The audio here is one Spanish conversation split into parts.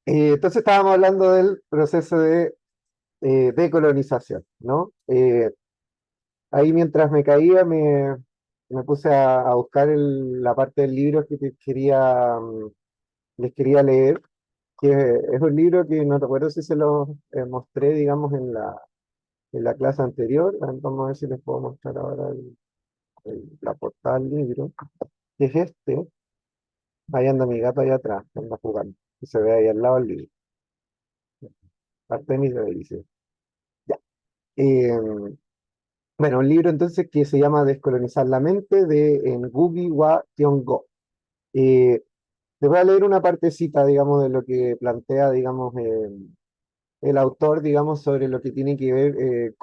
Entonces estábamos hablando del proceso de decolonización, ¿no? Ahí mientras me caía me puse a buscar la parte del libro que les quería leer, que es un libro que no recuerdo si se lo mostré, digamos, en la clase anterior. Vamos a ver si les puedo mostrar ahora la portada del libro, que es este. Ahí anda mi gato allá atrás, que anda jugando, y se ve ahí al lado del libro. Artemis de dice. Ya. Eh, bueno, un libro entonces que se llama Descolonizar la mente de Ngugi wa Thiong'o. Eh, Les voy a leer una partecita, digamos, de lo que plantea, digamos, el autor, digamos, sobre lo que tiene que ver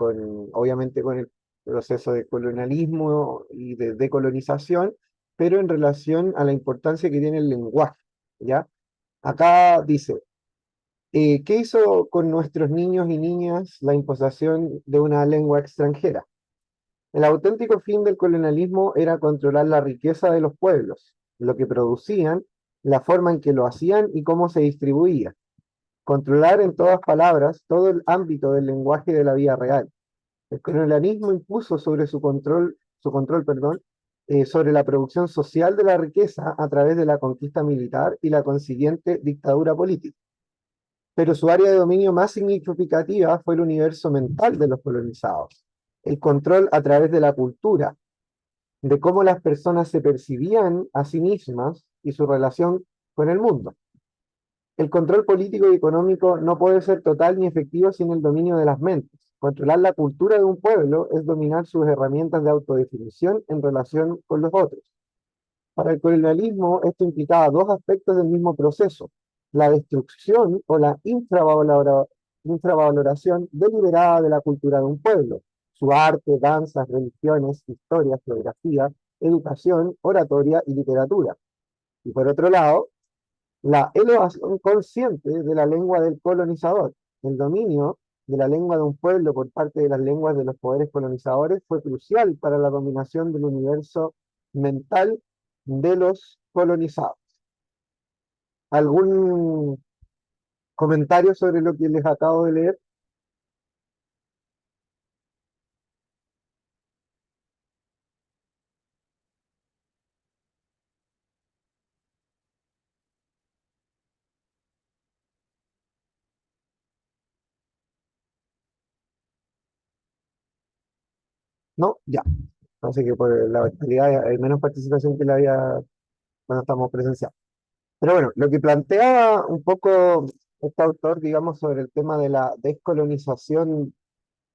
obviamente, con el proceso de colonialismo y de decolonización, pero en relación a la importancia que tiene el lenguaje, ¿ya? Acá dice, ¿qué hizo con nuestros niños y niñas la imposición de una lengua extranjera? El auténtico fin del colonialismo era controlar la riqueza de los pueblos, lo que producían, la forma en que lo hacían y cómo se distribuía. Controlar en todas palabras todo el ámbito del lenguaje de la vida real. El colonialismo impuso sobre la producción social de la riqueza a través de la conquista militar y la consiguiente dictadura política. Pero su área de dominio más significativa fue el universo mental de los colonizados, el control a través de la cultura, de cómo las personas se percibían a sí mismas y su relación con el mundo. El control político y económico no puede ser total ni efectivo sin el dominio de las mentes. Controlar la cultura de un pueblo es dominar sus herramientas de autodefinición en relación con los otros. Para el colonialismo, esto implicaba dos aspectos del mismo proceso: la destrucción o la infravaloración deliberada de la cultura de un pueblo, su arte, danzas, religiones, historia, geografía, educación, oratoria y literatura. Y por otro lado, la elevación consciente de la lengua del colonizador. El dominio de la lengua de un pueblo por parte de las lenguas de los poderes colonizadores fue crucial para la dominación del universo mental de los colonizados. ¿Algún comentario sobre lo que les acabo de leer? No, ya. Así que por la virtualidad hay menos participación que la había cuando estamos presenciales. Pero bueno, lo que plantea un poco este autor, digamos, sobre el tema de la descolonización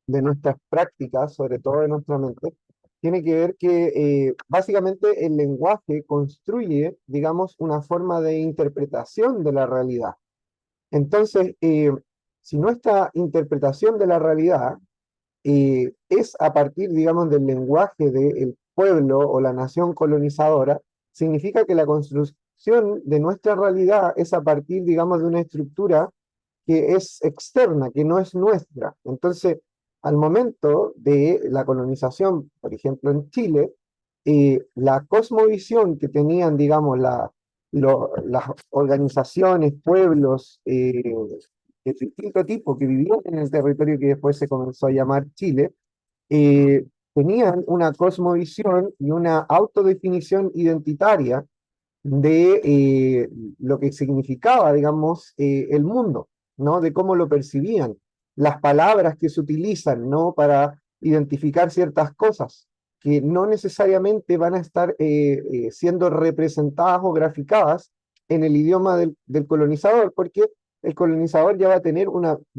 de nuestras prácticas, sobre todo de nuestra mente, tiene que ver que básicamente el lenguaje construye, digamos, una forma de interpretación de la realidad. Entonces, si nuestra interpretación de la realidad es a partir, digamos, del lenguaje del pueblo o la nación colonizadora, significa que la construcción de nuestra realidad es a partir, digamos, de una estructura que es externa, que no es nuestra. Entonces, al momento de la colonización, por ejemplo, en Chile, la cosmovisión que tenían, digamos, las organizaciones, pueblos de distinto tipo que vivían en el territorio que después se comenzó a llamar Chile, tenían una cosmovisión y una autodefinición identitaria de lo que significaba, digamos, el mundo, ¿no? De cómo lo percibían, las palabras que se utilizan, ¿no? Para identificar ciertas cosas que no necesariamente van a estar siendo representadas o graficadas en el idioma del colonizador, porque el colonizador ya va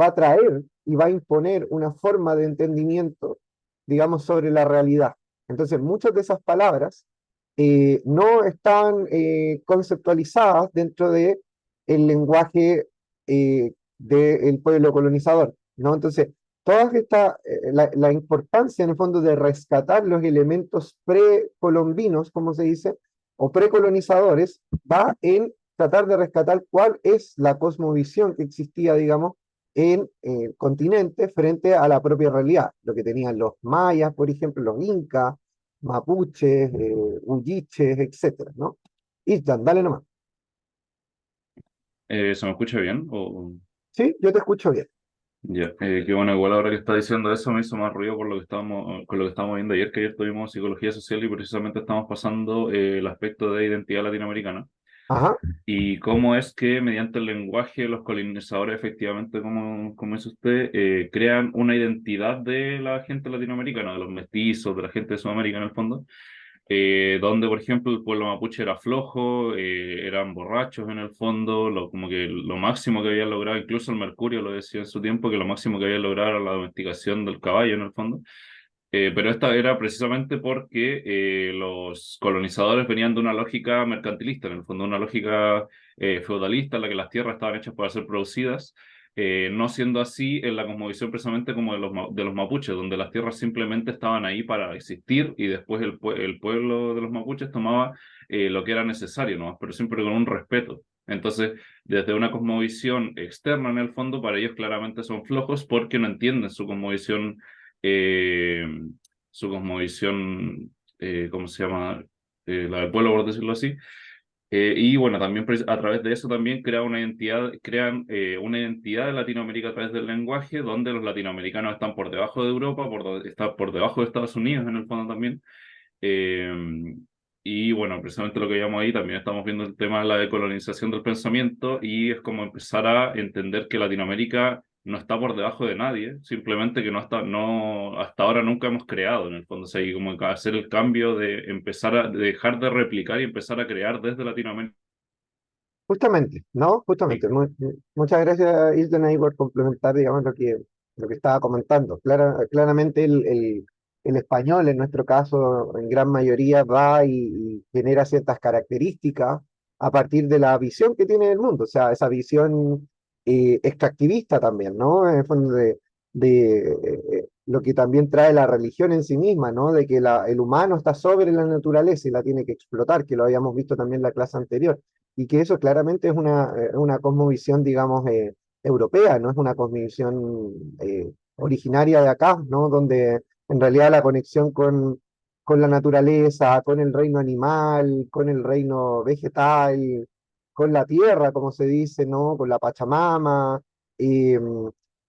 a traer y va a imponer una forma de entendimiento, digamos, sobre la realidad. Entonces, muchas de esas palabras no están conceptualizadas dentro de el lenguaje del pueblo colonizador, ¿no? Entonces, la importancia en el fondo de rescatar los elementos precolombinos, como se dice, o precolonizadores, va en tratar de rescatar cuál es la cosmovisión que existía, digamos, en el continente frente a la propia realidad, lo que tenían los mayas, por ejemplo, los incas, mapuches, huilliches, etcétera, ¿no? Island, dale nomás. ¿Se me escucha bien? Sí, yo te escucho bien. Ya, qué bueno, igual ahora que está diciendo eso me hizo más ruido por lo que estábamos, con lo que estábamos viendo ayer, que ayer tuvimos psicología social y precisamente estamos pasando el aspecto de identidad latinoamericana Ajá, y cómo es que mediante el lenguaje los colonizadores efectivamente, como dice usted, crean una identidad de la gente latinoamericana, de los mestizos, de la gente de Sudamérica en el fondo, donde, por ejemplo, el pueblo mapuche era flojo, eran borrachos en el fondo, como que lo máximo que habían logrado, incluso el Mercurio lo decía en su tiempo, que lo máximo que habían logrado era la domesticación del caballo en el fondo. Pero esta era precisamente porque los colonizadores venían de una lógica mercantilista, en el fondo una lógica feudalista en la que las tierras estaban hechas para ser producidas, no siendo así en la cosmovisión precisamente como de los mapuches, donde las tierras simplemente estaban ahí para existir y después el pueblo de los mapuches tomaba lo que era necesario, ¿no? Pero siempre con un respeto. Entonces, desde una cosmovisión externa en el fondo, para ellos claramente son flojos porque no entienden eh, su cosmovisión, ¿cómo se llama? La del pueblo, por decirlo así. Y bueno, también a través de eso también crean una identidad de Latinoamérica a través del lenguaje, donde los latinoamericanos están por debajo de Europa, están por debajo de Estados Unidos en el fondo también. Eh, y bueno, precisamente lo que llamamos ahí, también estamos viendo el tema de la decolonización del pensamiento y es como empezar a entender que Latinoamérica no está por debajo de nadie, simplemente que no, hasta ahora nunca hemos creado en el fondo, o sea, y como que hacer el cambio de empezar de dejar de replicar y empezar a crear desde Latinoamérica. justamente, ¿no? Justamente. Muchas gracias, Ilden, ahí por complementar, digamos, lo que estaba comentando. Claramente el español, en nuestro caso, en gran mayoría va y genera ciertas características a partir de la visión que tiene del mundo, o sea, esa visión extractivista también, ¿no? En el fondo de lo que también trae la religión en sí misma, ¿no? De que el humano está sobre la naturaleza y la tiene que explotar, que lo habíamos visto también en la clase anterior y que eso claramente es una cosmovisión, digamos, europea, no es una cosmovisión originaria de acá, ¿no? Donde en realidad la conexión con la naturaleza, con el reino animal, con el reino vegetal, con la tierra, como se dice, ¿no? Con la Pachamama, eh,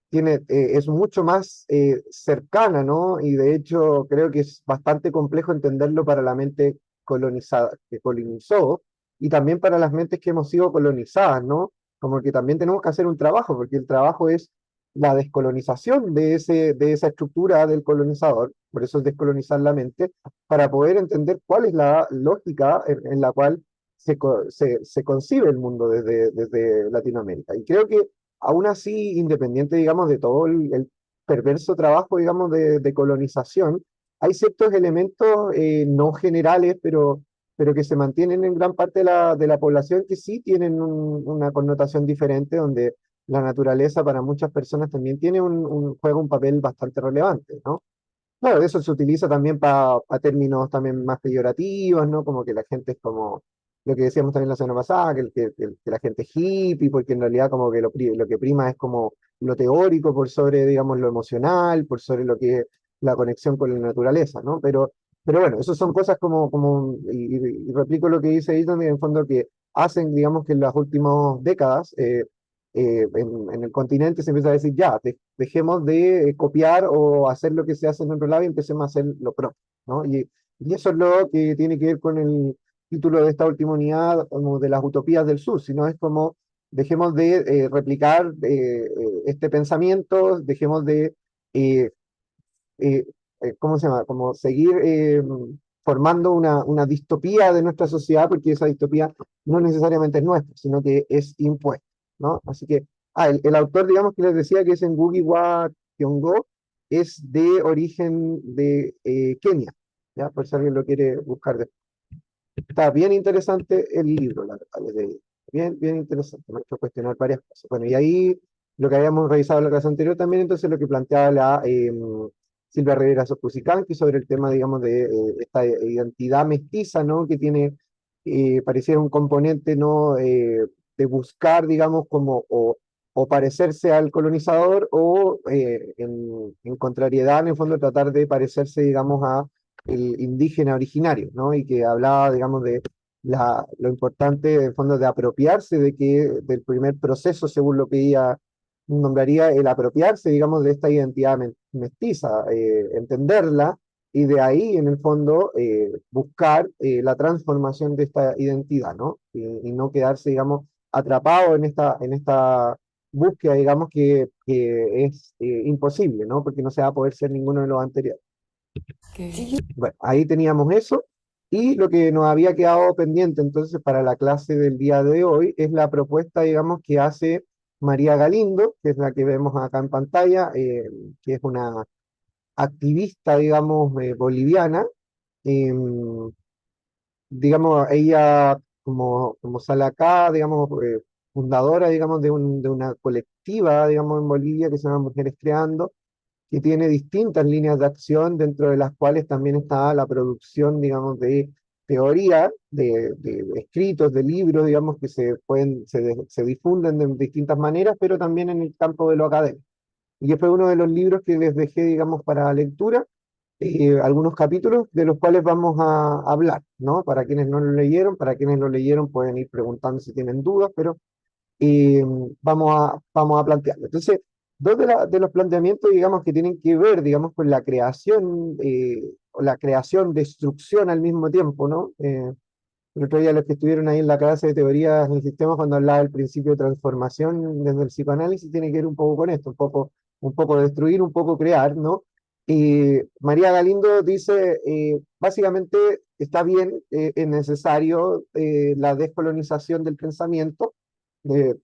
es mucho más cercana, ¿no? Y de hecho creo que es bastante complejo entenderlo para la mente colonizada, que colonizó, y también para las mentes que hemos sido colonizadas, ¿no? Como que también tenemos que hacer un trabajo, porque el trabajo es la descolonización de esa estructura del colonizador, por eso es descolonizar la mente, para poder entender cuál es la lógica en la cual se concibe el mundo desde Latinoamérica. Y creo que aún así, independiente, digamos, de todo el perverso trabajo, digamos, de colonización, hay ciertos elementos no generales, pero que se mantienen en gran parte de la población que sí tienen una connotación diferente, donde la naturaleza para muchas personas también tiene juega un papel bastante relevante, ¿no? Claro, eso se utiliza también para términos también más peyorativos, ¿no? Como que la gente es como lo que decíamos también la semana pasada, que la gente es hippie, porque en realidad como que lo que prima es como lo teórico por sobre, digamos, lo emocional, por sobre lo que es la conexión con la naturaleza, ¿no? Pero bueno, eso son cosas y replico lo que dice Ethan, en el fondo que hacen, digamos, que en las últimas décadas en el continente se empieza a decir, ya, dejemos de copiar o hacer lo que se hace en otro lado y empecemos a hacer lo propio, ¿no? Y eso es lo que tiene que ver con el título de esta última unidad, como de las utopías del sur, sino es como dejemos de replicar este pensamiento, dejemos de, eh, eh, ¿cómo se llama? Como seguir formando una distopía de nuestra sociedad, porque esa distopía no necesariamente es nuestra, sino que es impuesta, ¿no? Así que, el autor, digamos, que les decía que es en Ngugi wa Thiong'o, es de origen de Kenia, ¿ya? Por si alguien lo quiere buscar después. Está bien interesante el libro, la verdad, les digo. Bien, bien interesante, me ha hecho cuestionar varias cosas. Bueno, y ahí lo que habíamos revisado en la clase anterior también, entonces lo que planteaba Silvia Rivera Sopusicán, sobre el tema, digamos, de esta identidad mestiza, ¿no? Que tiene, pareciera un componente, ¿no? De buscar, digamos, o parecerse al colonizador o en contrariedad, en el fondo, tratar de parecerse, digamos, a el indígena originario, ¿no? Y que hablaba, digamos, lo importante, en el fondo, de apropiarse del primer proceso, según lo que ella nombraría, el apropiarse, digamos, de esta identidad mestiza, entenderla, y de ahí, en el fondo, buscar la transformación de esta identidad, ¿no? Y no quedarse, digamos, atrapado en esta búsqueda, digamos, que es imposible, ¿no? Porque no se va a poder ser ninguno de los anteriores. Que Bueno, ahí teníamos eso. Y lo que nos había quedado pendiente entonces para la clase del día de hoy es la propuesta, digamos, que hace María Galindo, que es la que vemos acá en pantalla, que es una activista, digamos, boliviana. Em, digamos, ella, como sale acá, digamos, fundadora, digamos, de una colectiva, digamos, en Bolivia que se llama Mujeres Creando, que tiene distintas líneas de acción, dentro de las cuales también está la producción, digamos, de teoría, de escritos, de libros, digamos, que se difunden de distintas maneras, pero también en el campo de lo académico. Y que fue uno de los libros que les dejé, digamos, para lectura, algunos capítulos de los cuales vamos a hablar, ¿no? Para quienes no lo leyeron, para quienes lo leyeron pueden ir preguntando si tienen dudas, pero y vamos a plantearlo. Entonces, dos de los planteamientos, digamos, que tienen que ver, digamos, con o la creación, destrucción al mismo tiempo, ¿no? El otro día los que estuvieron ahí en la clase de teorías del sistema, cuando hablaba del principio de transformación desde el psicoanálisis, tiene que ver un poco con esto, un poco destruir, un poco crear, ¿no? Y María Galindo dice, básicamente está bien, es necesario la descolonización del pensamiento,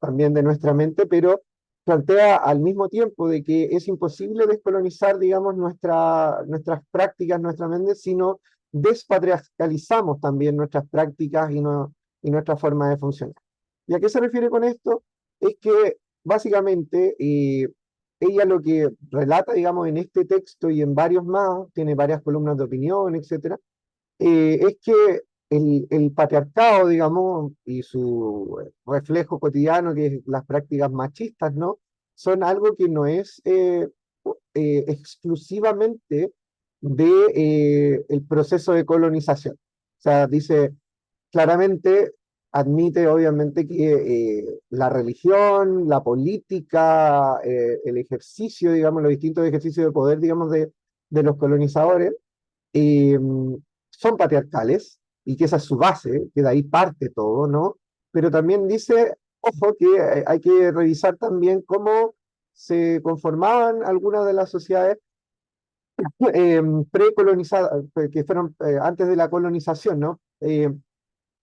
también de nuestra mente, pero plantea al mismo tiempo de que es imposible descolonizar, digamos, nuestras prácticas, nuestra mente, sino despatriarcalizamos también nuestras prácticas y nuestra forma de funcionar. ¿Y a qué se refiere con esto? Es que básicamente ella lo que relata, digamos, en este texto y en varios más, tiene varias columnas de opinión, etcétera, es que el patriarcado, digamos, y su reflejo cotidiano, que es las prácticas machistas, ¿no? Son algo que no es exclusivamente el proceso de colonización. O sea, dice claramente, admite obviamente que la religión, la política, el ejercicio, digamos, los distintos ejercicios de poder, digamos, de los colonizadores, eh, son patriarcales y que esa es su base, que de ahí parte todo, ¿no? Pero también dice, ojo, que hay que revisar también cómo se conformaban algunas de las sociedades precolonizadas, que fueron antes de la colonización, ¿no?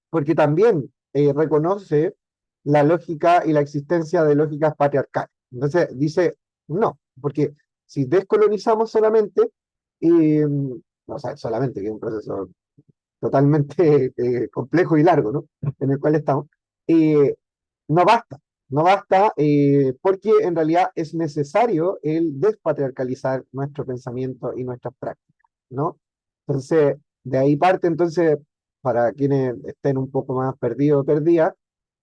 Porque también reconoce la lógica y la existencia de lógicas patriarcales. Entonces dice, no, porque si descolonizamos solamente, o sea, solamente, que es un proceso totalmente complejo y largo, ¿no? En el cual estamos, eh, no basta, no basta, porque en realidad es necesario el despatriarcalizar nuestro pensamiento y nuestras prácticas, ¿no? Entonces, de ahí parte entonces, para quienes estén un poco más perdidos o perdidas,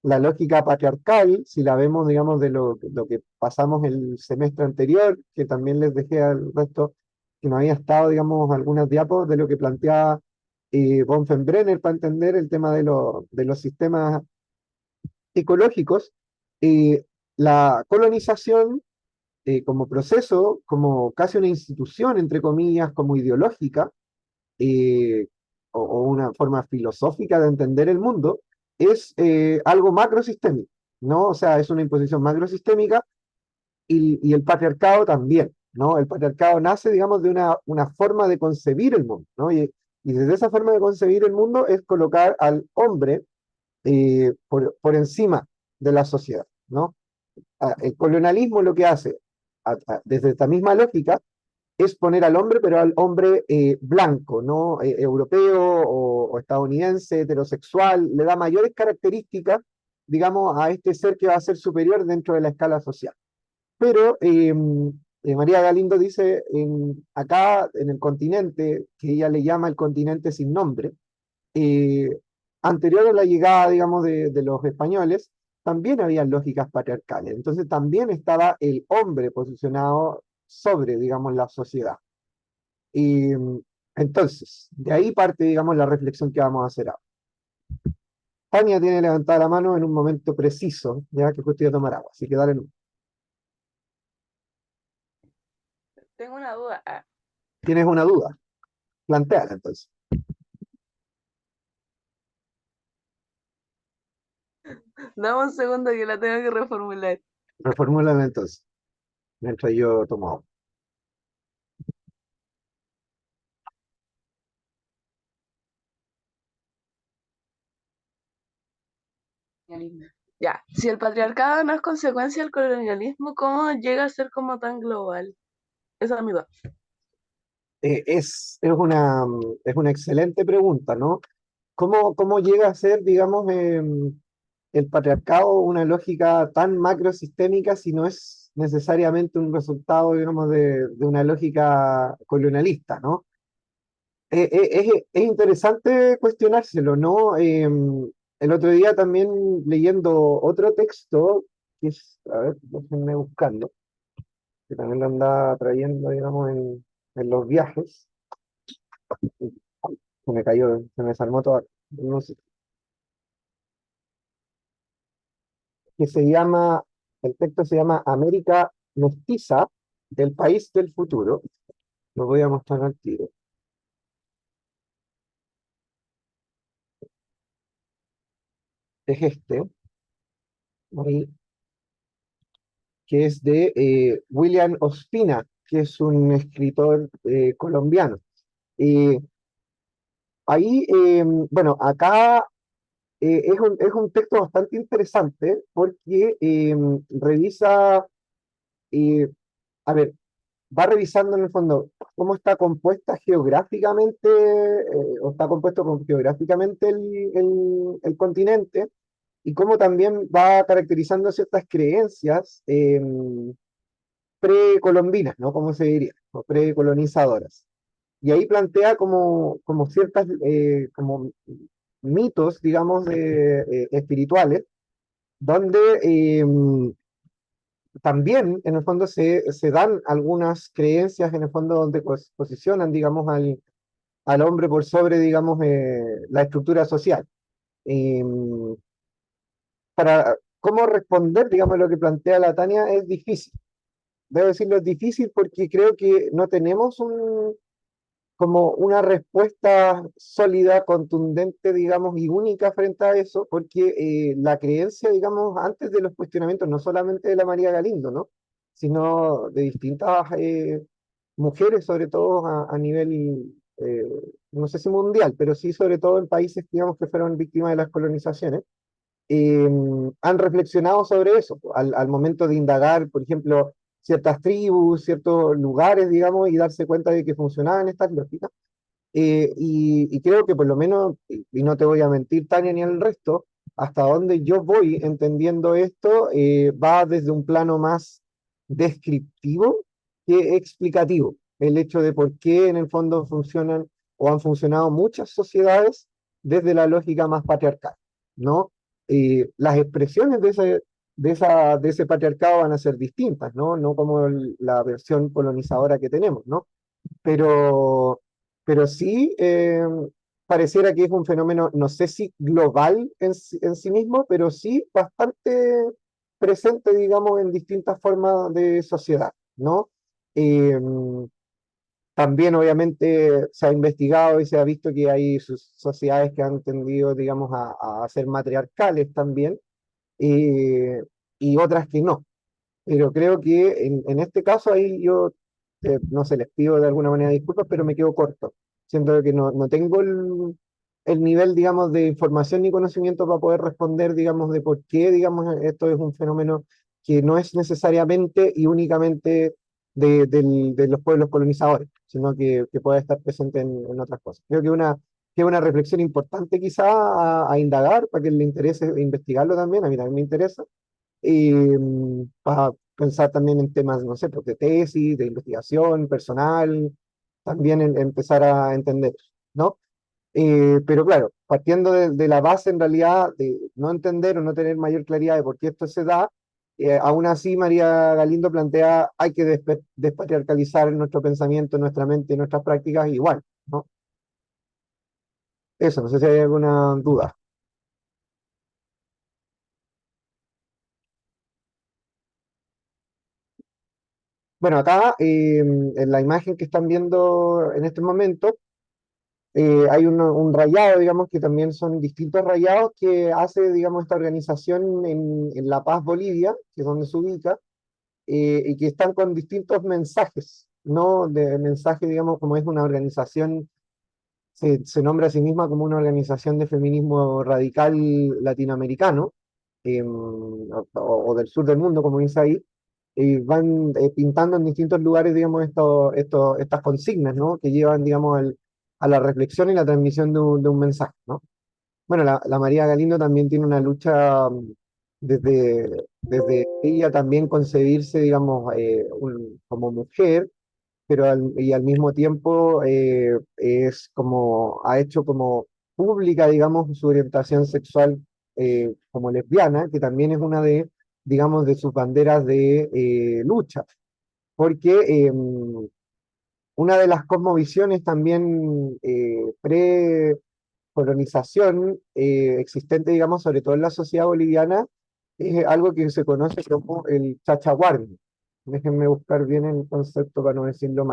la lógica patriarcal, si la vemos, digamos, de lo que pasamos el semestre anterior, que también les dejé al resto, que no había estado, digamos, algunas diapos de lo que planteaba Bonfenbrenner para entender el tema de los sistemas ecológicos, la colonización como proceso, como casi una institución, entre comillas, como ideológica, eh, o una forma filosófica de entender el mundo, es algo macrosistémico, ¿no? O sea, es una imposición macrosistémica y el patriarcado también, ¿no? El patriarcado nace, digamos, de una forma de concebir el mundo, ¿no? Y desde esa forma de concebir el mundo es colocar al hombre por encima de la sociedad, ¿no? El colonialismo lo que hace, desde esta misma lógica, es poner al hombre, pero al hombre blanco, ¿no? Europeo o estadounidense, heterosexual, le da mayores características, digamos, a este ser que va a ser superior dentro de la escala social. Pero María Galindo dice, acá en el continente, que ella le llama el continente sin nombre, eh, anterior a la llegada, digamos, de los españoles, también había lógicas patriarcales. Entonces también estaba el hombre posicionado sobre, digamos, la sociedad. Y entonces, de ahí parte, digamos, la reflexión que vamos a hacer ahora. Tania tiene levantada la mano en un momento preciso, ya que justo iba a tomar agua, así que dale luz. Tengo una duda. ¿Tienes una duda? Plantéala entonces. Dame un segundo que la tengo que reformular. Reformúlala entonces, mientras yo tomo agua. Ya, si el patriarcado no es consecuencia del colonialismo, ¿cómo llega a ser como tan global? Esa es mi duda. Es una excelente pregunta, ¿no? ¿Cómo llega a ser, digamos, el patriarcado una lógica tan macrosistémica si no es necesariamente un resultado, digamos, de una lógica colonialista, ¿no? Es interesante cuestionárselo, ¿no? El otro día también leyendo otro texto, que es, a ver, déjenme buscarlo, que también lo andaba trayendo, digamos, en los viajes, se me cayó, se me desarmó todo, no sé, que se llama, el texto se llama América Mestiza, el país del futuro. Lo voy a mostrar al tiro. Es este, ahí, que es de William Ospina, que es un escritor colombiano. Y ahí, bueno, acá es un texto bastante interesante porque revisa, eh, a ver, va revisando en el fondo cómo está compuesta geográficamente, o está compuesto geográficamente el continente, y cómo también va caracterizando ciertas creencias precolombinas, ¿no? ¿Cómo se diría? O precolonizadoras. Y ahí plantea como ciertas, como mitos, digamos, espirituales, donde también, en el fondo, se dan algunas creencias, en el fondo, donde posicionan, digamos, al hombre por sobre, digamos, la estructura social. Para cómo responder, digamos, lo que plantea la Tania es difícil. Debo decirlo, es difícil porque creo que no tenemos como una respuesta sólida, contundente, digamos, y única frente a eso, porque la creencia, digamos, antes de los cuestionamientos, no solamente de la María Galindo, ¿no? Sino de distintas mujeres, sobre todo a nivel, no sé si mundial, pero sí sobre todo en países, digamos, que fueron víctimas de las colonizaciones, eh, han reflexionado sobre eso, al momento de indagar, por ejemplo, ciertas tribus, ciertos lugares, digamos, y darse cuenta de que funcionaban estas lógicas. Y creo que por lo menos, y no te voy a mentir, Tania, ni el resto, hasta donde yo voy entendiendo esto, va desde un plano más descriptivo que explicativo. El hecho de por qué en el fondo funcionan o han funcionado muchas sociedades desde la lógica más patriarcal, ¿no? Las expresiones de ese patriarcado van a ser distintas, ¿no? No como la versión colonizadora que tenemos, ¿no? Pero, pero sí pareciera que es un fenómeno, no sé si global en sí mismo, pero sí bastante presente, digamos, en distintas formas de sociedad, ¿no? Eh, También, obviamente, se ha investigado y se ha visto que hay sociedades que han tendido, digamos, a ser matriarcales también, eh, y otras que no. Pero creo que en este caso ahí yo, no sé, les pido de alguna manera disculpas, pero me quedo corto. Siento que no tengo el nivel, digamos, de información ni conocimiento para poder responder, digamos, de por qué, digamos, esto es un fenómeno que no es necesariamente y únicamente de los pueblos colonizadores, sino que puede estar presente en otras cosas. Creo que una reflexión importante quizá a indagar, para que le interese investigarlo también, a mí también me interesa, y para pensar también en temas, no sé, pues, de tesis, de investigación personal, también empezar a entender, ¿no? Pero claro, partiendo de la base en realidad de no entender o no tener mayor claridad de por qué esto se da, aún así María Galindo plantea hay que despatriarcalizar nuestro pensamiento, nuestra mente, nuestras prácticas igual, ¿no? Eso, no sé si hay alguna duda. Bueno, acá en la imagen que están viendo en este momento, hay un rayado, digamos, que también son distintos rayados que hace, digamos, esta organización en La Paz, Bolivia, que es donde se ubica, y que están con distintos mensajes, ¿no? De mensaje, digamos, como es una organización, se nombra a sí misma como una organización de feminismo radical latinoamericano, o del sur del mundo, como dice ahí, y van pintando en distintos lugares, digamos, estas consignas, ¿no? Que llevan, digamos, a la reflexión y la transmisión de un mensaje, ¿no? Bueno, la María Galindo también tiene una lucha desde ella también concebirse, digamos, como mujer, pero y al mismo tiempo es como, ha hecho como pública, digamos, su orientación sexual como lesbiana, que también es una digamos, de sus banderas de lucha, porque una de las cosmovisiones también pre-colonización existente, digamos, sobre todo en la sociedad boliviana, es algo que se conoce como el chachahuarmi. Déjenme buscar bien el concepto para no decirlo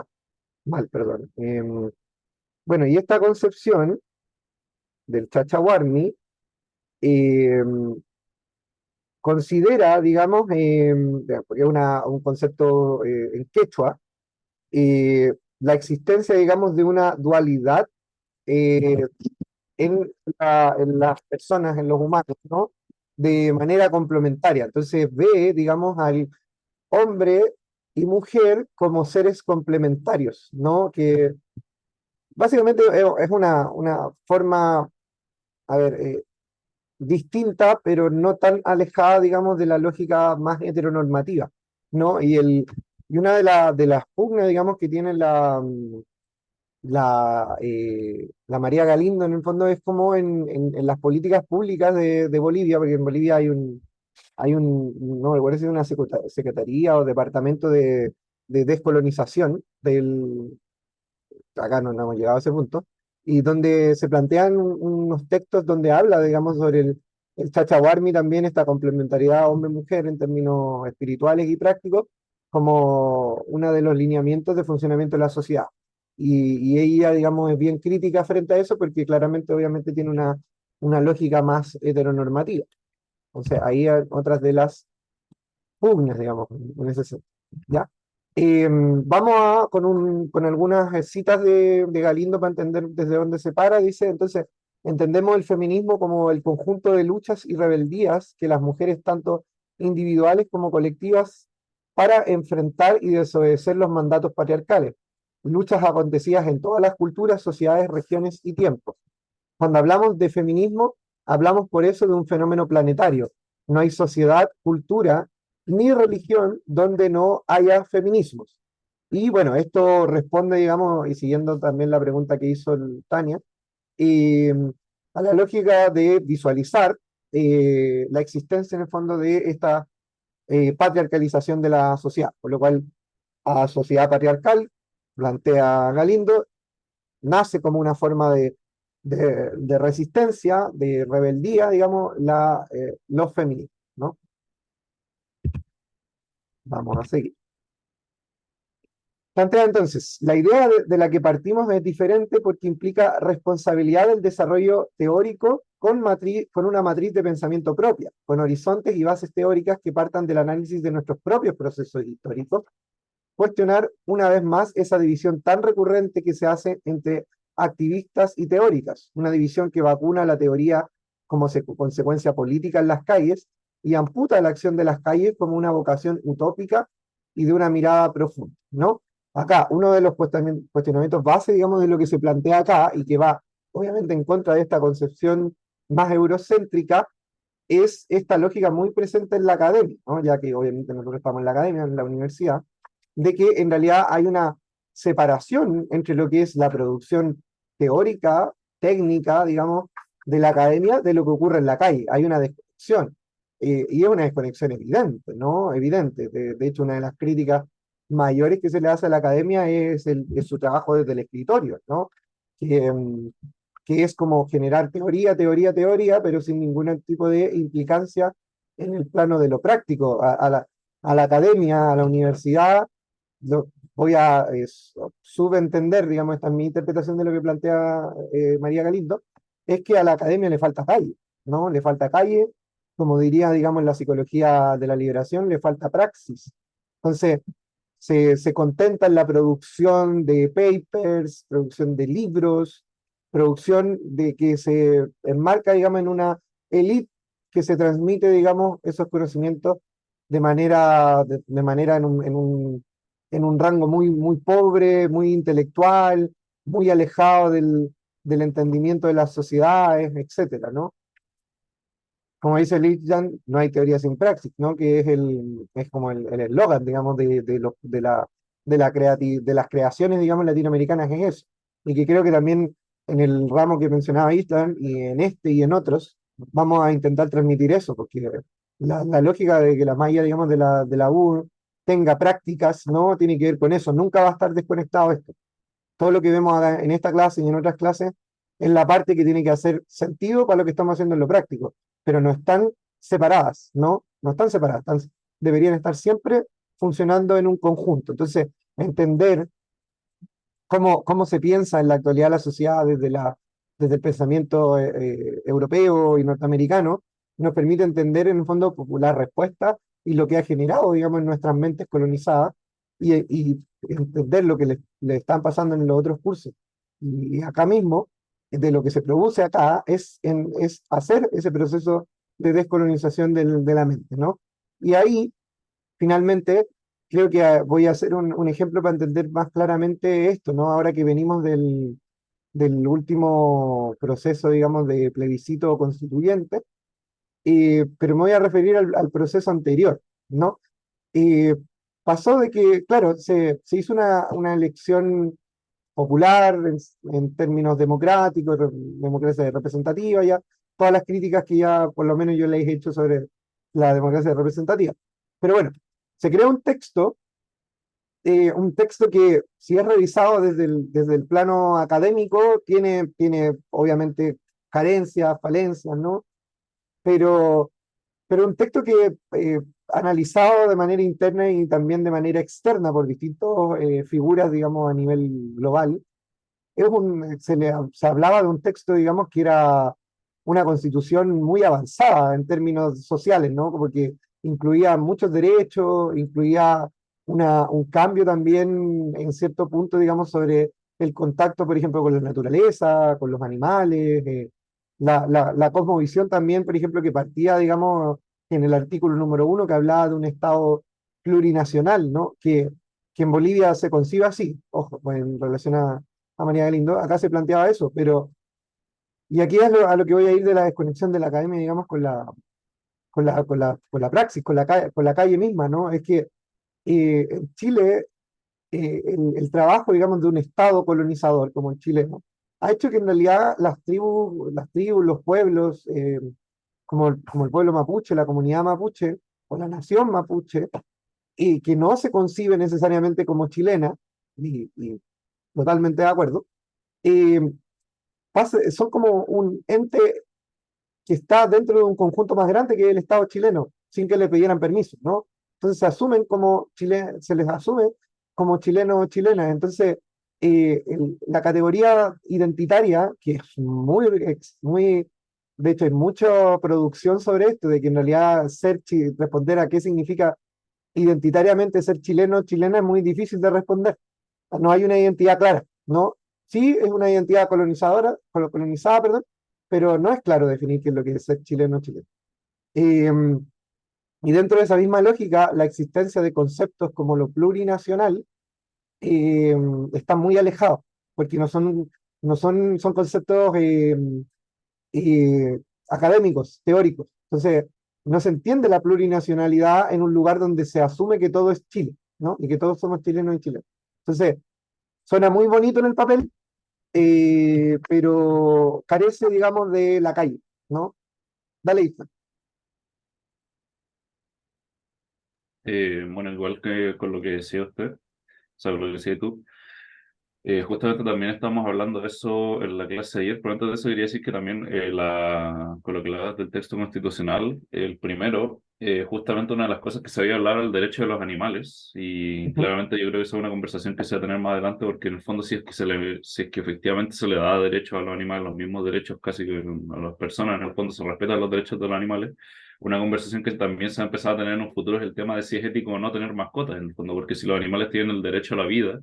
mal, perdón. Bueno, y esta concepción del chachahuarmi considera, digamos, porque es un concepto en quechua, la existencia, digamos, de una dualidad eh, en las personas, en los humanos, ¿no? De manera complementaria. Entonces ve, digamos, al hombre y mujer como seres complementarios, ¿no? Que básicamente es una forma, a ver, distinta, pero no tan alejada, digamos, de la lógica más heteronormativa, ¿no? Y una de las pugnas, digamos, que tiene la María Galindo en el fondo es como en las políticas públicas de Bolivia, porque en Bolivia no recuerdo si es una secretaría o departamento de descolonización acá no hemos llegado a ese punto, y donde se plantean unos textos donde habla, digamos, sobre el Chachahuarmi también, esta complementariedad hombre-mujer en términos espirituales y prácticos, como uno de los lineamientos de funcionamiento de la sociedad. Y ella, digamos, es bien crítica frente a eso porque claramente, obviamente, tiene una lógica más heteronormativa. O sea, ahí hay otras de las pugnas, digamos, en ese sentido. ¿Ya? Vamos con algunas citas de Galindo para entender desde dónde se para. Dice, entonces, entendemos el feminismo como el conjunto de luchas y rebeldías que las mujeres, tanto individuales como colectivas, para enfrentar y desobedecer los mandatos patriarcales. Luchas acontecidas en todas las culturas, sociedades, regiones y tiempos. Cuando hablamos de feminismo, hablamos por eso de un fenómeno planetario. No hay sociedad, cultura ni religión donde no haya feminismos. Y bueno, esto responde, digamos, y siguiendo también la pregunta que hizo Tania, eh, a la lógica de visualizar la existencia en el fondo de esta patriarcalización de la sociedad, por lo cual a sociedad patriarcal, plantea Galindo, nace como una forma de resistencia, de rebeldía, digamos, los feminismos, ¿no? Vamos a seguir. Plantea entonces, la idea de la que partimos es diferente porque implica responsabilidad del desarrollo teórico con una matriz de pensamiento propia, con horizontes y bases teóricas que partan del análisis de nuestros propios procesos históricos, cuestionar una vez más esa división tan recurrente que se hace entre activistas y teóricas, una división que vacuna la teoría como consecuencia política en las calles y amputa la acción de las calles como una vocación utópica y de una mirada profunda, ¿no? Acá, uno de los cuestionamientos base, digamos, de lo que se plantea acá y que va obviamente en contra de esta concepción más eurocéntrica, es esta lógica muy presente en la academia, ¿no? Ya que obviamente nosotros estamos en la academia, en la universidad, de que en realidad hay una separación entre lo que es la producción teórica, técnica, digamos, de la academia, de lo que ocurre en la calle. Hay una desconexión. Y es una desconexión evidente, ¿no? Evidente. De hecho, una de las críticas mayores que se le hace a la academia es su trabajo desde el escritorio, ¿no? Que, que es como generar teoría, teoría, teoría, pero sin ningún tipo de implicancia en el plano de lo práctico. A la academia, a la universidad, voy a subentender, digamos, esta es mi interpretación de lo que plantea María Galindo, es que a la academia le falta calle, ¿no? Le falta calle, como diría, digamos, la psicología de la liberación, le falta praxis. Entonces, se contenta en la producción de papers, producción de libros, producción de que se enmarca, digamos, en una élite que se transmite, digamos, esos conocimientos de manera en un rango muy, muy pobre, muy intelectual, muy alejado del entendimiento de las sociedades, etcétera, ¿no? Como dice Lichtenstein, no hay teoría sin praxis, ¿no? Que es como el eslogan, digamos, de las creaciones, digamos, latinoamericanas es eso. Y que creo que también en el ramo que mencionaba Island, y en este y en otros, vamos a intentar transmitir eso, porque la lógica de que la malla, digamos, de la U tenga prácticas, ¿no? Tiene que ver con eso. Nunca va a estar desconectado esto. Todo lo que vemos acá en esta clase y en otras clases es la parte que tiene que hacer sentido para lo que estamos haciendo en lo práctico, pero no están separadas, ¿no? No están separadas, deberían estar siempre funcionando en un conjunto. Entonces, entender cómo se piensa en la actualidad la sociedad desde el pensamiento europeo y norteamericano, nos permite entender en el fondo la respuesta y lo que ha generado, digamos, en nuestras mentes colonizadas y entender lo que le están pasando en los otros cursos. Y acá mismo, de lo que se produce acá, es hacer ese proceso de descolonización de la mente, ¿no? Y ahí, finalmente, creo que voy a hacer un ejemplo para entender más claramente esto, ¿no? Ahora que venimos del último proceso, digamos, de plebiscito constituyente, pero me voy a referir al proceso anterior, ¿no? Eh, Pasó de que, claro, se hizo una elección popular en términos democráticos, democracia representativa, ya, todas las críticas que ya por lo menos yo les he hecho sobre la democracia representativa. Pero bueno, se creó un texto que si es revisado desde el plano académico, tiene obviamente carencias, falencias, ¿no? Pero, pero un texto que analizado de manera interna y también de manera externa por distintas figuras, digamos, a nivel global, se hablaba de un texto, digamos, que era una constitución muy avanzada en términos sociales, ¿no? Porque incluía muchos derechos, incluía un cambio también en cierto punto, digamos, sobre el contacto, por ejemplo, con la naturaleza, con los animales, la cosmovisión también, por ejemplo, que partía, digamos, en el artículo número 1 que hablaba de un Estado plurinacional, ¿no? Que en Bolivia se concibe así, ojo, pues, en relación a María Galindo, acá se planteaba eso, pero, y aquí es a lo que voy a ir de la desconexión de la academia, digamos, con la praxis, con la calle misma, ¿no? Es que en Chile, el trabajo, digamos, de un Estado colonizador como el chileno, ha hecho que en realidad las tribus, los pueblos, como el pueblo mapuche, la comunidad mapuche, o la nación mapuche, y que no se concibe necesariamente como chilena, y totalmente de acuerdo, eh, son como un ente que está dentro de un conjunto más grande que el Estado chileno, sin que le pidieran permiso, ¿no? Entonces se les asume como chilenos o chilenas. Entonces, la categoría identitaria, que es muy, de hecho, hay mucha producción sobre esto, de que en realidad responder a qué significa identitariamente ser chileno o chilena es muy difícil de responder. No hay una identidad clara, ¿no? Sí es una identidad colonizada, perdón, pero no es claro definir qué es lo que es ser chileno o chileno. Eh, y dentro de esa misma lógica, la existencia de conceptos como lo plurinacional eh, están muy alejados, porque son conceptos académicos, teóricos. Entonces, no se entiende la plurinacionalidad en un lugar donde se asume que todo es Chile, ¿no? Y que todos somos chilenos y chilenos. Entonces, suena muy bonito en el papel, pero carece, digamos, de la calle, ¿no? Dale, Isa. Bueno, igual que con lo que decía usted, o sea, con lo que decía tú, justamente también estamos hablando de eso en la clase de ayer, pero antes de eso quería decir que también con lo que hablabas del texto constitucional, el primero Justamente una de las cosas que se había hablar era el derecho de los animales y Ujú. claramente yo creo que esa es una conversación que se va a tener más adelante porque en el fondo si es que efectivamente se le da derecho a los animales, los mismos derechos casi que a las personas, en el fondo se respetan los derechos de los animales, una conversación que también se va a empezar a tener en un futuro es el tema de si es ético o no tener mascotas en el fondo, porque si los animales tienen el derecho a la vida,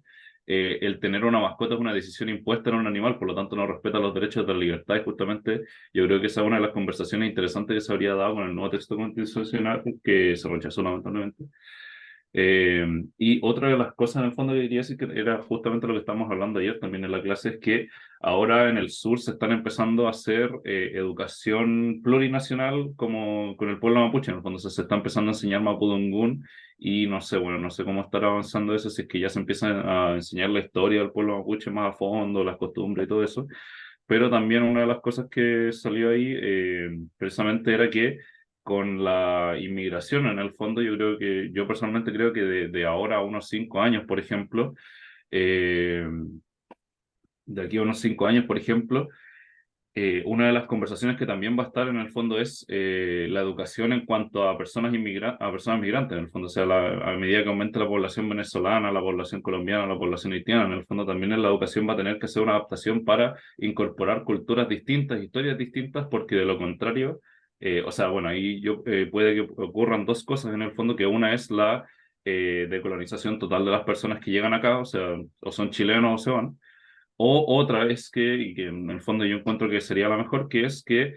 el tener una mascota es una decisión impuesta en un animal, por lo tanto no respeta los derechos de la libertad y justamente yo creo que esa es una de las conversaciones interesantes que se habría dado con el nuevo texto constitucional que se rechazó lamentablemente. Y otra de las cosas en el fondo que quería decir que era justamente lo que estábamos hablando ayer también en la clase es que ahora en el sur se están empezando a hacer educación plurinacional como con el pueblo mapuche, en el fondo se está empezando a enseñar mapudungún y no sé, bueno, no sé cómo estará avanzando eso, si es que ya se empieza a enseñar la historia del pueblo mapuche más a fondo, las costumbres y todo eso, pero también una de las cosas que salió ahí precisamente era que con la inmigración en el fondo, yo personalmente creo que de ahora a unos 5 años, por ejemplo, eh, de aquí a unos 5 años, por ejemplo, una de las conversaciones que también va a estar en el fondo es la educación en cuanto a a personas migrantes, en el fondo, o sea, a medida que aumente la población venezolana, la población colombiana, la población haitiana, en el fondo también en la educación va a tener que hacer una adaptación para incorporar culturas distintas, historias distintas, porque de lo contrario, o sea, bueno, ahí puede que ocurran dos cosas en el fondo, que una es la decolonización total de las personas que llegan acá, o sea, o son chilenos o se van, o otra es y que en el fondo yo encuentro que sería la mejor, que es que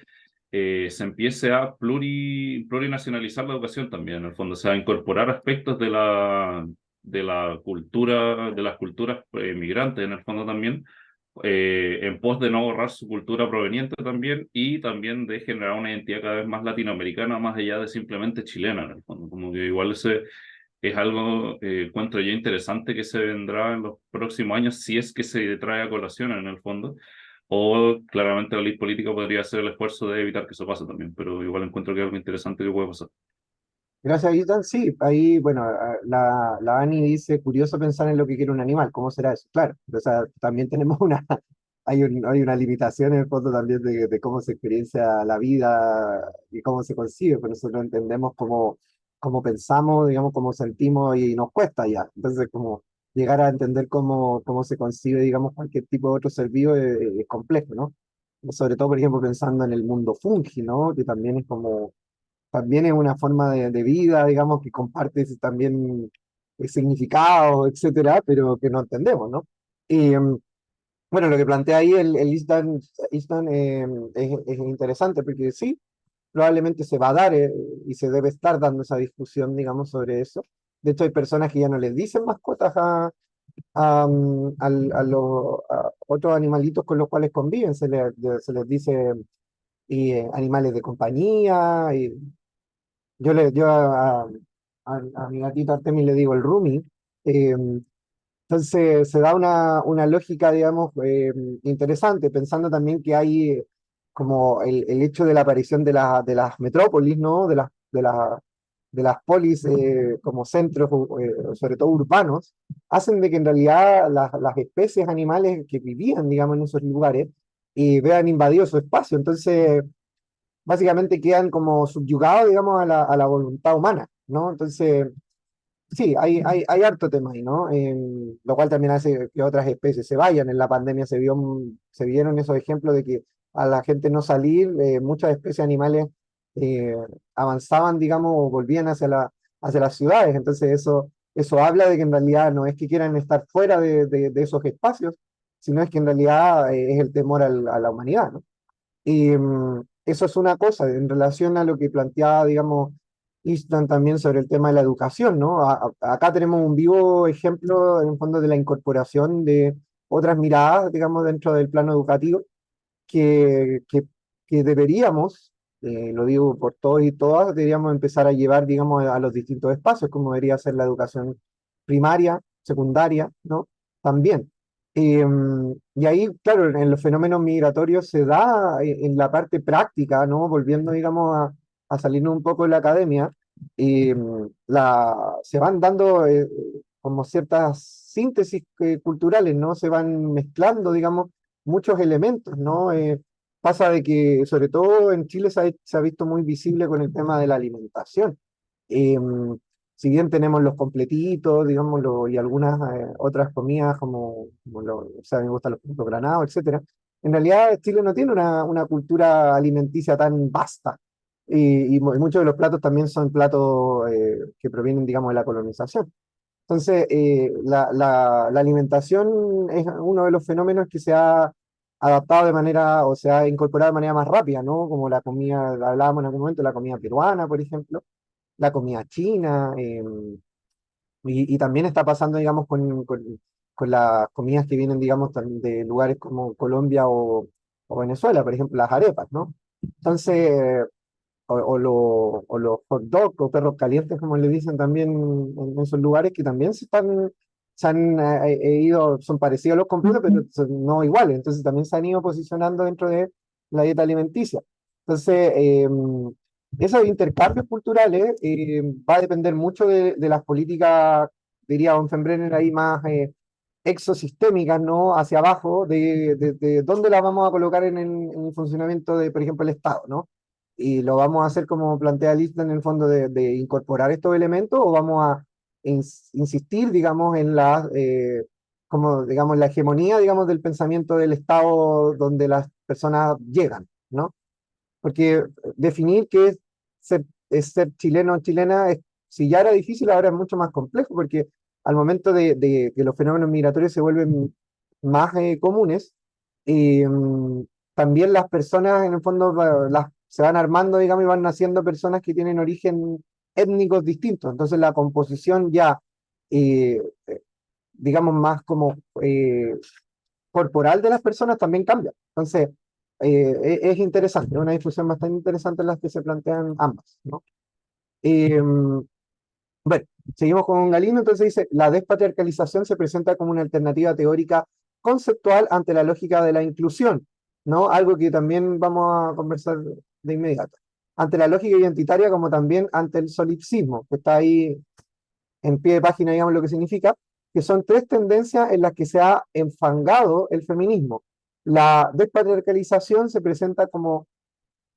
se empiece a plurinacionalizar la educación también, en el fondo, o sea, incorporar aspectos de la cultura, de las culturas migrantes, en el fondo también, en pos de no borrar su cultura proveniente también y también de generar una identidad cada vez más latinoamericana, más allá de simplemente chilena, en el fondo, como que igual ese es algo, encuentro yo interesante que se vendrá en los próximos años si es que se trae a colación en el fondo. O claramente la ley política podría hacer el esfuerzo de evitar que eso pase también, pero igual encuentro que es algo interesante que puede pasar. Gracias, Ethan. Sí, ahí, bueno, la Ani dice, curioso pensar en lo que quiere un animal, ¿cómo será eso? Claro, o sea, también tenemos hay una limitación en el fondo también de cómo se experiencia la vida y cómo se concibe, pero nosotros entendemos cómo pensamos, digamos, cómo sentimos y nos cuesta ya. Entonces, como llegar a entender cómo se concibe, digamos, cualquier tipo de otro ser vivo es complejo, ¿no? Sobre todo, por ejemplo, pensando en el mundo fungi, ¿no? Que también es como también es una forma de vida, digamos, que comparte también significados, etcétera, pero que no entendemos, ¿no? Y bueno, lo que plantea ahí el Easton, es interesante porque sí, probablemente se va a dar y se debe estar dando esa discusión, digamos, sobre eso. De hecho, hay personas que ya no les dicen mascotas a los a otros animalitos con los cuales conviven, se les dice animales de compañía, y yo a mi gatito Artemis le digo el Rumi. eh, entonces se da una lógica, digamos, interesante, pensando también que hay como el hecho de la aparición de las metrópolis, ¿no? De las polis como centros, sobre todo urbanos, hacen de que en realidad las especies animales que vivían, digamos, en esos lugares vean invadido su espacio. Entonces básicamente quedan como subyugados, digamos, a la voluntad humana, ¿no? Entonces, sí, hay harto tema ahí, ¿no? Lo cual también hace que otras especies se vayan. En la pandemia se vieron esos ejemplos de que a la gente no salir, muchas especies animales eh, avanzaban, digamos, o volvían hacia las ciudades. Entonces, eso habla de que en realidad no es que quieran estar fuera de esos espacios, sino es que en realidad es el temor a la humanidad, ¿no? Y eso es una cosa en relación a lo que planteaba, digamos, Easton también sobre el tema de la educación, ¿no? Acá tenemos un vivo ejemplo, en el fondo, de la incorporación de otras miradas, digamos, dentro del plano educativo, que, que, que deberíamos, lo digo por todos y todas, deberíamos empezar a llevar, digamos, a los distintos espacios, como debería ser la educación primaria, secundaria, ¿no? También. Y ahí, claro, en los fenómenos migratorios se da en la parte práctica, ¿no? Volviendo, digamos, a salirnos un poco de la academia, se van dando como ciertas síntesis culturales, ¿no? Se van mezclando, digamos, muchos elementos, ¿no? Pasa de que, sobre todo en Chile, se ha visto muy visible con el tema de la alimentación. Em, si bien tenemos los completitos, digámoslo, y algunas otras comidas o sea, me gustan los granados, etcétera, en realidad Chile no tiene una cultura alimenticia tan vasta. Y muchos de los platos también son platos que provienen, digamos, de la colonización. Entonces, la alimentación es uno de los fenómenos que se ha adaptado de manera, o se ha incorporado de manera más rápida, ¿no? Como la comida, hablábamos en algún momento, la comida peruana, por ejemplo, la comida china, y también está pasando, digamos, con las comidas que vienen, digamos, de lugares como Colombia o Venezuela, por ejemplo, las arepas, ¿no? Entonces, o los hot dogs o perros calientes, como le dicen también en esos lugares que también se han ido, son parecidos a los completos, pero no iguales. Entonces también se han ido posicionando dentro de la dieta alimenticia. Entonces, esos intercambios culturales va a depender mucho de las políticas, diría Von Brenner, ahí más exosistémicas, ¿no? Hacia abajo, de dónde las vamos a colocar en el funcionamiento de, por ejemplo, el Estado, ¿no? Y lo vamos a hacer como plantea Lista en el fondo de incorporar estos elementos o vamos a insistir, digamos, como, digamos, la hegemonía, digamos, del pensamiento del Estado donde las personas llegan, ¿no? Porque definir qué es ser chileno o chilena, si ya era difícil, ahora es mucho más complejo, porque al momento de que los fenómenos migratorios se vuelven más comunes, también las personas, en el fondo, se van armando, digamos, y van naciendo personas que tienen origen étnicos distintos. Entonces la composición ya, eh, digamos, más como corporal de las personas también cambia. Entonces, es interesante, es una discusión bastante interesante en las que se plantean ambas, ¿no? Eh, bueno, seguimos con Galindo, entonces dice, la despatriarcalización se presenta como una alternativa teórica conceptual ante la lógica de la inclusión, ¿no? Algo que también vamos a conversar de inmediato. Ante la lógica identitaria como también ante el solipsismo, que está ahí en pie de página, digamos lo que significa, que son tres tendencias en las que se ha enfangado el feminismo. La despatriarcalización se presenta como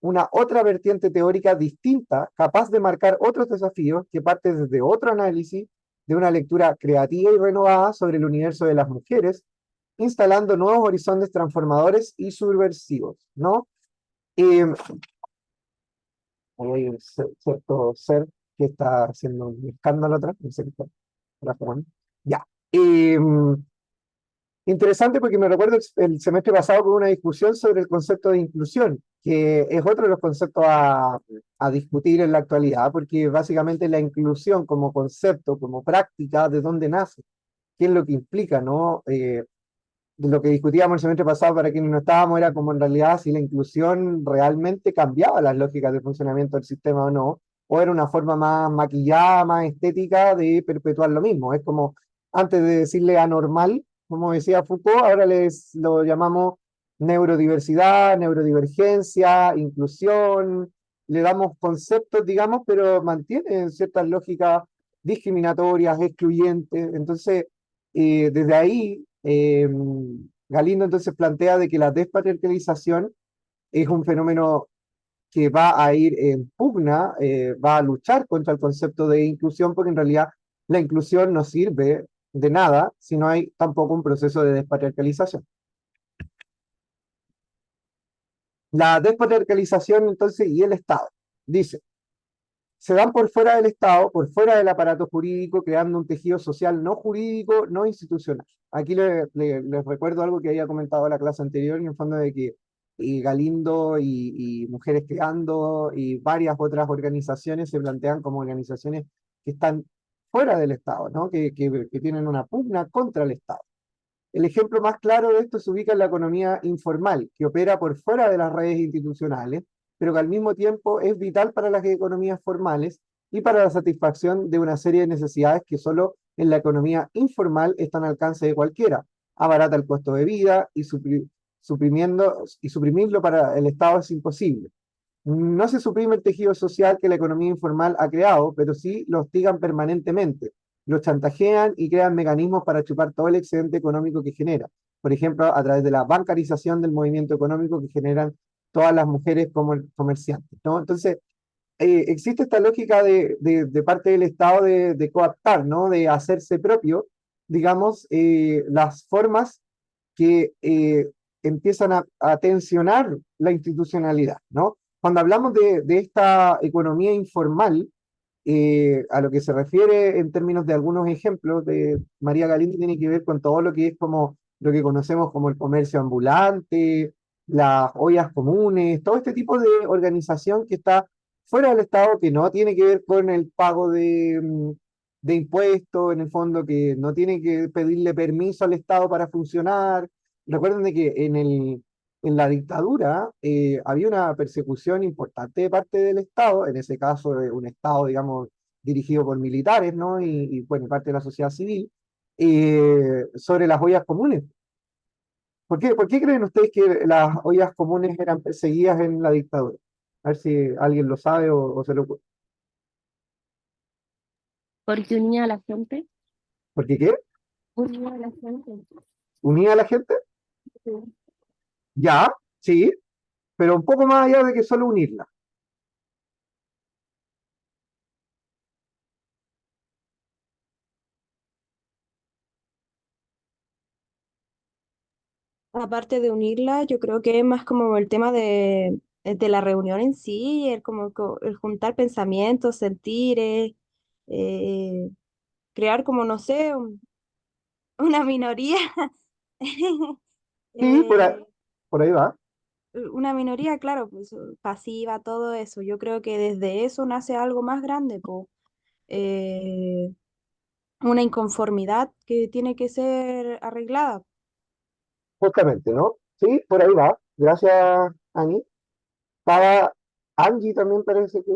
una otra vertiente teórica distinta, capaz de marcar otros desafíos que parte desde otro análisis, de una lectura creativa y renovada sobre el universo de las mujeres, instalando nuevos horizontes transformadores y subversivos, ¿no? Y hay un cierto ser que está haciendo un escándalo atrás, no sé qué está jugando. Ya. Y, interesante porque me recuerdo el semestre pasado con una discusión sobre el concepto de inclusión, que es otro de los conceptos a discutir en la actualidad, porque básicamente la inclusión como concepto, como práctica, ¿de dónde nace? ¿Qué es lo que implica, no? Lo que discutíamos el semestre pasado para quienes no estábamos era como en realidad si la inclusión realmente cambiaba las lógicas de funcionamiento del sistema o no, o era una forma más maquillada, más estética de perpetuar lo mismo. Es como antes de decirle anormal, como decía Foucault, ahora lo llamamos neurodiversidad, neurodivergencia, inclusión, le damos conceptos, digamos, pero mantiene ciertas lógicas discriminatorias, excluyentes. Entonces, desde ahí, Galindo entonces plantea de que la despatriarcalización es un fenómeno que va a ir en pugna, va a luchar contra el concepto de inclusión, porque en realidad la inclusión no sirve de nada si no hay tampoco un proceso de despatriarcalización. La despatriarcalización entonces y el Estado. Dice, se dan por fuera del Estado, por fuera del aparato jurídico, creando un tejido social no jurídico, no institucional. Aquí les recuerdo algo que había comentado en la clase anterior, en el fondo de que Galindo y Mujeres Creando y varias otras organizaciones se plantean como organizaciones que están fuera del Estado, ¿no? Que tienen una pugna contra el Estado. El ejemplo más claro de esto se ubica en la economía informal, que opera por fuera de las redes institucionales, pero que al mismo tiempo es vital para las economías formales y para la satisfacción de una serie de necesidades que solo en la economía informal están al alcance de cualquiera. Abarata el costo de vida y suprimirlo para el Estado es imposible. No se suprime el tejido social que la economía informal ha creado, pero sí lo hostigan permanentemente, lo chantajean y crean mecanismos para chupar todo el excedente económico que genera. Por ejemplo, a través de la bancarización del movimiento económico que generan todas las mujeres como comerciantes, ¿no? Entonces, existe esta lógica de parte del Estado de coaptar, ¿no? De hacerse propio, digamos, las formas que empiezan a tensionar la institucionalidad, ¿no? Cuando hablamos de esta economía informal, a lo que se refiere en términos de algunos ejemplos de María Galindo tiene que ver con todo lo que es como lo que conocemos como el comercio ambulante, las ollas comunes, todo este tipo de organización que está fuera del Estado, que no tiene que ver con el pago de impuestos, en el fondo, que no tiene que pedirle permiso al Estado para funcionar. Recuerden de que en la dictadura había una persecución importante de parte del Estado, en ese caso un Estado, digamos, dirigido por militares, ¿no? Y bueno, parte de la sociedad civil, sobre las ollas comunes. Por qué creen ustedes que las ollas comunes eran perseguidas en la dictadura? A ver si alguien lo sabe o se lo... Porque unía a la gente. ¿Por qué qué? Unía a la gente. ¿Unía a la gente? Sí. Ya, sí, pero un poco más allá de que solo unirla. Aparte de unirla, yo creo que es más como el tema de la reunión en sí, el, como, el juntar pensamientos, sentires, eh, crear como, no sé, una minoría, Sí, eh, por ahí va. una minoría, claro, pues pasiva, todo eso. Yo creo que desde eso nace algo más grande, pues, eh, una inconformidad que tiene que ser arreglada. Justamente, ¿no? Sí, por ahí va. Gracias, Ani. Estaba Angie también parece que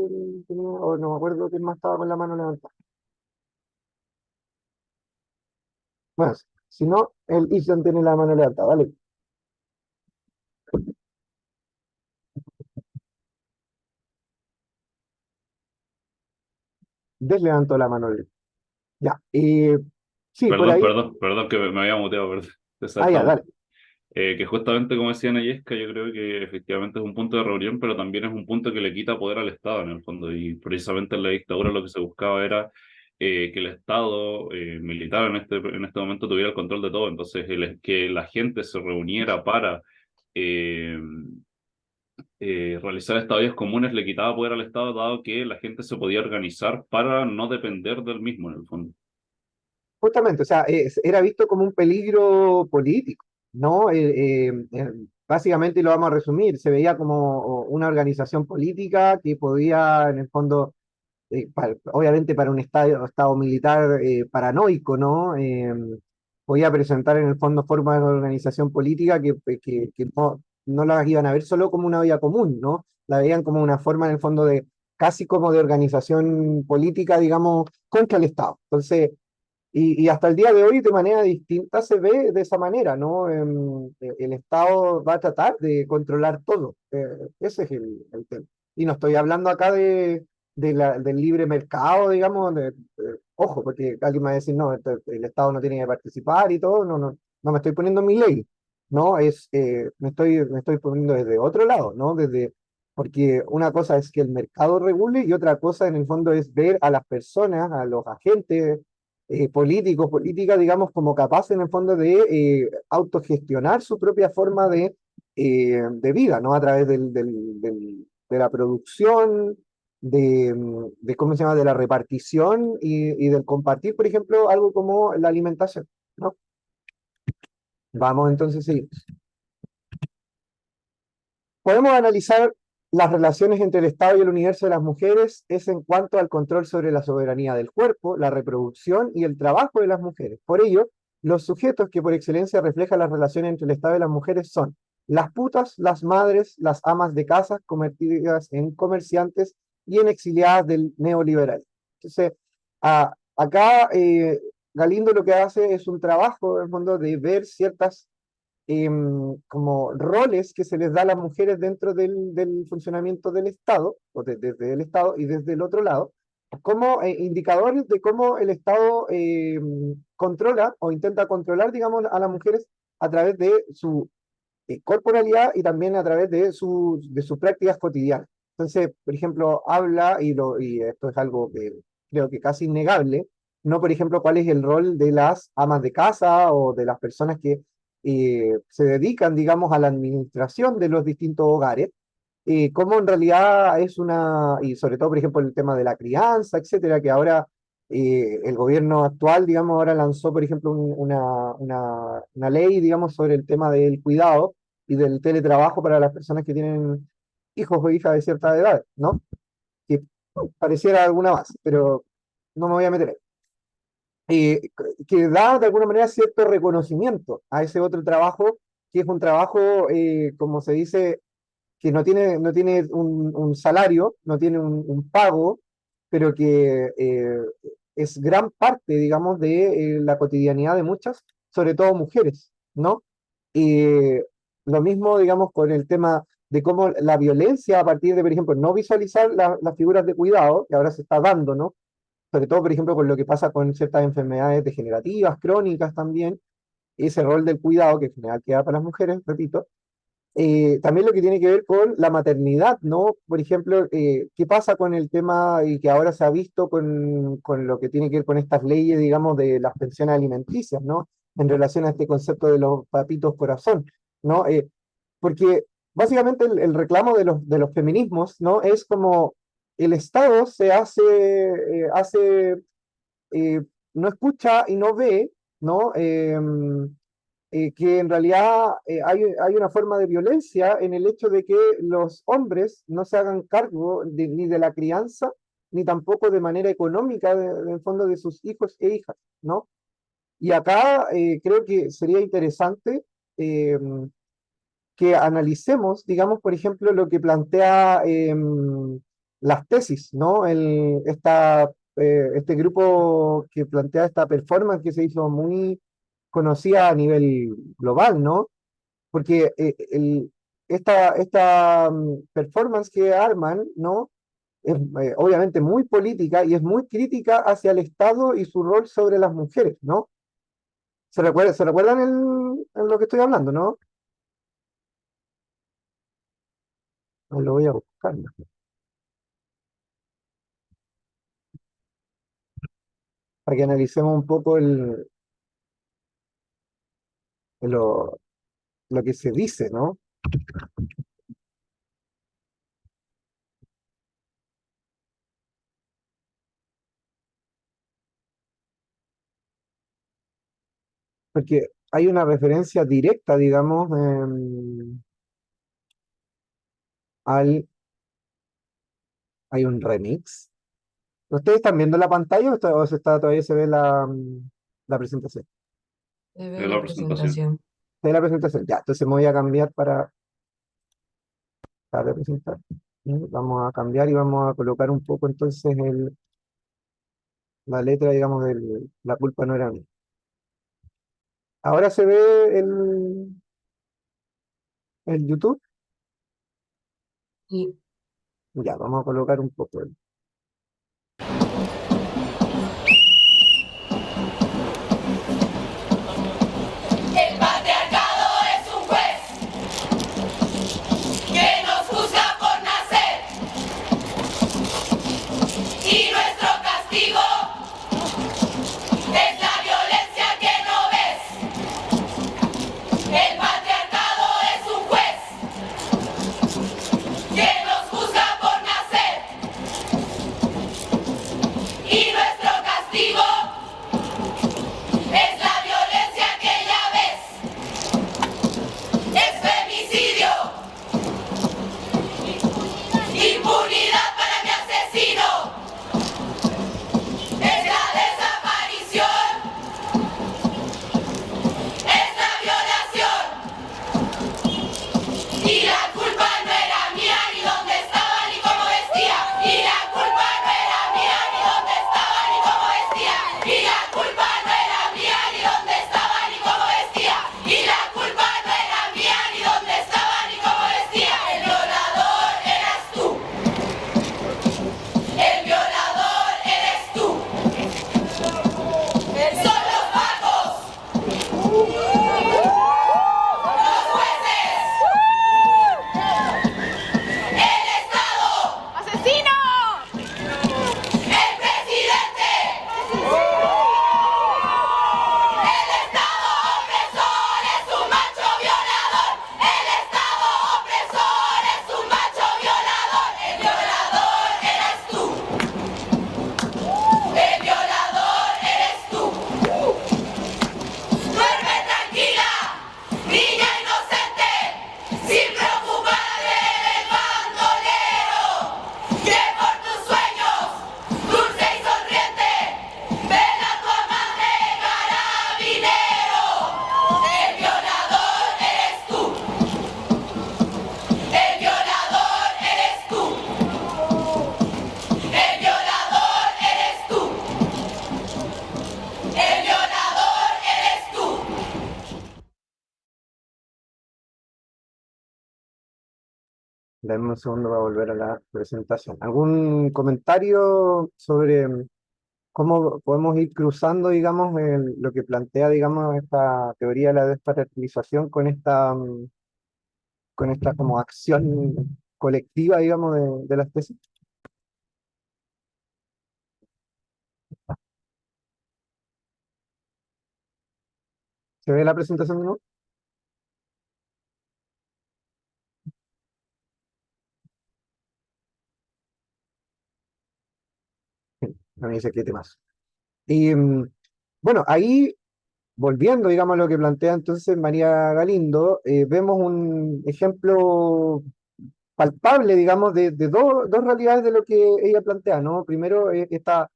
tenía, o no me acuerdo quién más estaba con la mano levantada. Bueno, si no, el Island tiene la mano levantada, vale. Deslevantó la mano. Ya. Sí, por Perdón, ahí. perdón, perdón que me había muteado, perdón. Ah, ya, dale. Que justamente como decía Nayesca, yo creo que efectivamente es un punto de reunión, pero también es un punto que le quita poder al Estado en el fondo. Y precisamente en la dictadura lo que se buscaba era que el Estado militar en este momento tuviera el control de todo. Entonces, que la gente se reuniera para eh, realizar estadios comunes le quitaba poder al Estado, dado que la gente se podía organizar para no depender del mismo en el fondo. Justamente, o sea, era visto como un peligro político, ¿no? Básicamente, y lo vamos a resumir, se veía como una organización política que podía, en el fondo, obviamente para un estado militar paranoico, ¿no? Podía presentar en el fondo formas de organización política que no las iban a ver solo como una vía común, ¿no? La veían como una forma en el fondo de casi como de organización política, digamos, contra el Estado. Entonces, y hasta el día de hoy de manera distinta se ve de esa manera, ¿no? El Estado va a tratar de controlar todo. Ese es el tema. Y no estoy hablando acá del libre mercado, digamos, ojo, porque alguien me va a decir, no, el Estado no tiene que participar y todo, no me estoy poniendo en mi ley, ¿no? Me estoy poniendo desde otro lado, ¿no? Porque una cosa es que el mercado regule y otra cosa en el fondo es ver a las personas, a los agentes políticos, políticas, digamos, como capaces en el fondo de autogestionar su propia forma de vida, ¿no? A través de la producción, ¿cómo se llama?, de la repartición y del compartir, por ejemplo, algo como la alimentación, ¿no? Vamos entonces, sí. Podemos analizar las relaciones entre el Estado y el universo de las mujeres es en cuanto al control sobre la soberanía del cuerpo, la reproducción y el trabajo de las mujeres. Por ello, los sujetos que por excelencia reflejan las relaciones entre el Estado y las mujeres son las putas, las madres, las amas de casa, convertidas en comerciantes y en exiliadas del neoliberal. Entonces, acá Galindo lo que hace es un trabajo, en el fondo, de ver ciertas como roles que se les da a las mujeres dentro del funcionamiento del Estado, o desde el Estado y desde el otro lado, como indicadores de cómo el Estado controla o intenta controlar, digamos, a las mujeres a través de su corporalidad y también a través de sus prácticas cotidianas. Entonces, por ejemplo, habla, y esto es algo que creo que casi innegable, no, por ejemplo, cuál es el rol de las amas de casa o de las personas que se dedican, digamos, a la administración de los distintos hogares, cómo en realidad es una, y sobre todo, por ejemplo, el tema de la crianza, etcétera, que ahora el gobierno actual, digamos, ahora lanzó, por ejemplo, una ley, digamos, sobre el tema del cuidado y del teletrabajo para las personas que tienen hijos o hijas de cierta edad, ¿no? Que pareciera alguna más, pero no me voy a meter ahí. Que da de alguna manera cierto reconocimiento a ese otro trabajo, que es un trabajo, como se dice, que no tiene un salario, no tiene un pago, pero que es gran parte, digamos, de la cotidianidad de muchas, sobre todo mujeres, ¿no? Y lo mismo, digamos, con el tema de cómo la violencia a partir de, por ejemplo, no visualizar las figuras de cuidado, que ahora se está dando, ¿no? Sobre todo, por ejemplo, con lo que pasa con ciertas enfermedades degenerativas, crónicas también, ese rol del cuidado que en general queda para las mujeres, repito, también lo que tiene que ver con la maternidad, ¿no? Por ejemplo, ¿qué pasa con el tema y que ahora se ha visto con lo que tiene que ver con estas leyes, digamos, de las pensiones alimenticias, ¿no? En relación a este concepto de los papitos corazón, ¿no? Porque básicamente el reclamo de los feminismos, ¿no? Es como el Estado se eh, no escucha y no ve, ¿no? Que en realidad hay una forma de violencia en el hecho de que los hombres no se hagan cargo ni de la crianza, ni tampoco de manera económica, en fondo, de sus hijos e hijas, ¿no? Y acá creo que sería interesante eh, que analicemos, digamos, por ejemplo, lo que plantea las tesis, ¿no? Este grupo que plantea esta performance que se hizo muy conocida a nivel global, ¿no? Porque esta performance que arman, ¿no? Es obviamente muy política y es muy crítica hacia el Estado y su rol sobre las mujeres, ¿no? ¿Se recuerdan en lo que estoy hablando, no? Lo voy a buscar, ¿no? Para que analicemos un poco lo, lo que se dice, ¿no? Porque hay una referencia directa, digamos, hay un remix. ¿Ustedes están viendo la pantalla todavía se ve la presentación? Se ve de la la presentación. presentación. Se ve la presentación. Ya, entonces me voy a cambiar para representar. Vamos a cambiar y vamos a colocar un poco entonces la letra, digamos, de La culpa no era mía. Ahora se ve el YouTube. Y Ya, vamos a colocar un poco. El patriarcado es un juez que nos juzga por nacer y nuestro castigo es la violencia que no ves. El patriarcado es un juez que nos juzga por nacer Dame un segundo para volver a la presentación. ¿Algún comentario sobre cómo podemos ir cruzando, digamos, lo que plantea, digamos, esta teoría de la despatriarcalización con esta como acción colectiva, digamos, de las tesis? ¿Se ve la presentación de nuevo? Sí, me dice que temas. Y bueno, ahí, volviendo, digamos, a lo que plantea entonces María Galindo, vemos un ejemplo palpable, digamos, de dos realidades de lo que ella plantea, ¿no? Primero, esta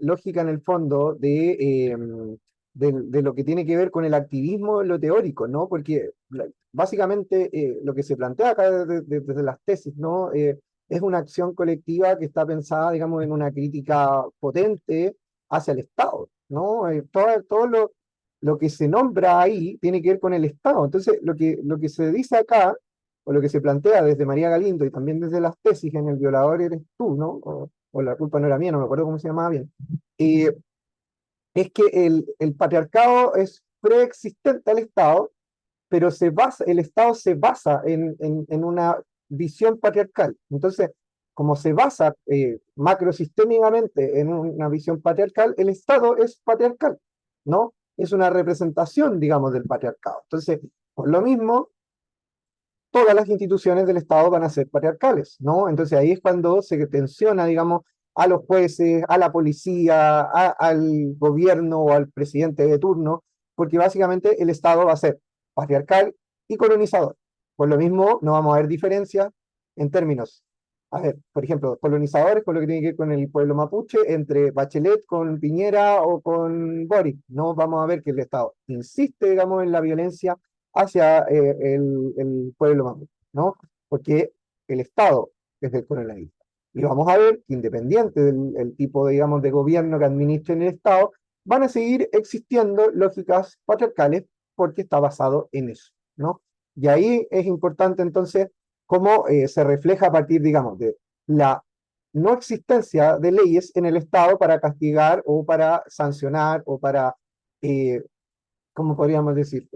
lógica en el fondo de lo que tiene que ver con el activismo en lo teórico, ¿no? Porque básicamente lo que se plantea acá desde las tesis, ¿no? Es una acción colectiva que está pensada, digamos, en una crítica potente hacia el Estado, ¿no? Todo lo que se nombra ahí tiene que ver con el Estado. Entonces, lo que se dice acá, o lo que se plantea desde María Galindo y también desde las tesis en El violador eres tú, ¿no? O La culpa no era mía, no me acuerdo cómo se llamaba bien, eh, es que el patriarcado es preexistente al Estado, pero el Estado se basa en una visión patriarcal. Entonces, como se basa macrosistémicamente en una visión patriarcal, el Estado es patriarcal, ¿no? Es una representación, digamos, del patriarcado. Entonces, por lo mismo, todas las instituciones del Estado van a ser patriarcales, ¿no? Entonces ahí es cuando se tensiona, digamos, a los jueces, a la policía, al gobierno o al presidente de turno, porque básicamente el Estado va a ser patriarcal y colonizador. Por lo mismo, no vamos a ver diferencias en términos, a ver, por ejemplo, colonizadores con lo que tiene que ver con el pueblo mapuche, entre Bachelet con Piñera o con Boric. No vamos a ver que el Estado insiste, digamos, en la violencia hacia el pueblo mapuche, ¿no? Porque el Estado es del colonialismo. Y vamos a ver que independiente del el tipo, digamos, de gobierno que administre en el Estado, van a seguir existiendo lógicas patriarcales porque está basado en eso, ¿no? Y ahí es importante entonces cómo se refleja a partir, digamos, de la no existencia de leyes en el Estado para castigar o para sancionar o para, ¿cómo podríamos decir?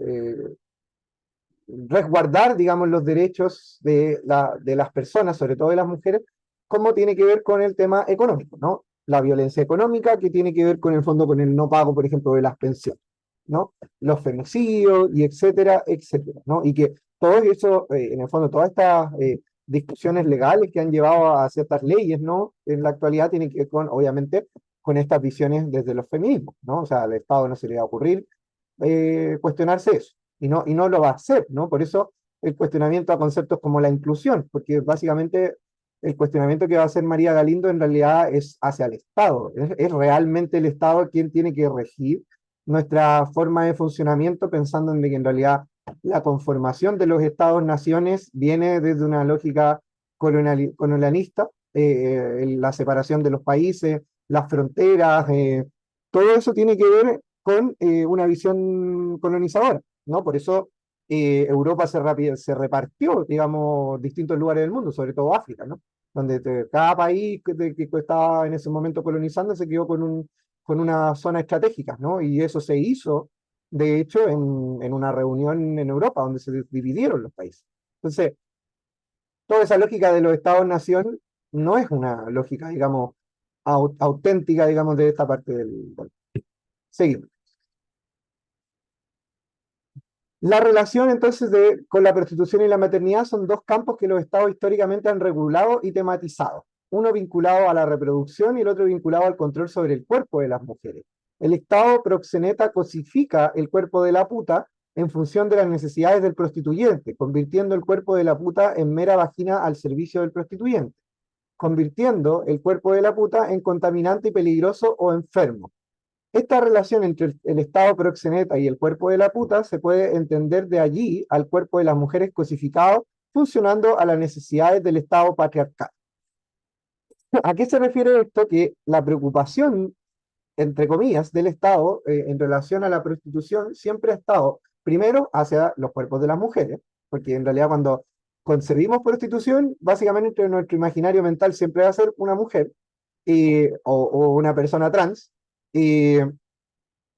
Resguardar, digamos, los derechos de las personas, sobre todo de las mujeres, como tiene que ver con el tema económico, ¿no? La violencia económica que tiene que ver con el fondo, con el no pago, por ejemplo, de las pensiones, ¿no? Los femicidios y etcétera, etcétera, ¿no? Y que todo eso, en el fondo, todas estas discusiones legales que han llevado a ciertas leyes, ¿no? En la actualidad tienen que ver con, obviamente, con estas visiones desde los feminismos, ¿no? O sea, al Estado no se le va a ocurrir cuestionarse eso y no lo va a hacer, ¿no? Por eso el cuestionamiento a conceptos como la inclusión, porque básicamente el cuestionamiento que va a hacer María Galindo en realidad es hacia el Estado, es realmente el Estado quien tiene que regir nuestra forma de funcionamiento, pensando en que en realidad la conformación de los Estados-naciones viene desde una lógica colonialista, la separación de los países, las fronteras, todo eso tiene que ver con una visión colonizadora, ¿no? Por eso Europa se repartió, digamos, distintos lugares del mundo, sobre todo África, ¿no? Donde cada país que estaba en ese momento colonizando se quedó con una zona estratégica, ¿no? Y eso se hizo, de hecho, en una reunión en Europa, donde se dividieron los países. Entonces, toda esa lógica de los estados-nación no es una lógica, digamos, auténtica, digamos, de esta parte del. Seguimos. La relación entonces con la prostitución y la maternidad son dos campos que los estados históricamente han regulado y tematizado. Uno vinculado a la reproducción y el otro vinculado al control sobre el cuerpo de las mujeres. El estado proxeneta cosifica el cuerpo de la puta en función de las necesidades del prostituyente, convirtiendo el cuerpo de la puta en mera vagina al servicio del prostituyente, convirtiendo el cuerpo de la puta en contaminante y peligroso o enfermo. Esta relación entre el Estado proxeneta y el cuerpo de la puta se puede entender de allí al cuerpo de las mujeres cosificado, funcionando a las necesidades del Estado patriarcal. ¿A qué se refiere esto? Que la preocupación, entre comillas, del Estado en relación a la prostitución siempre ha estado primero hacia los cuerpos de las mujeres, porque en realidad cuando concebimos prostitución, básicamente nuestro imaginario mental siempre va a ser una mujer o una persona trans, y,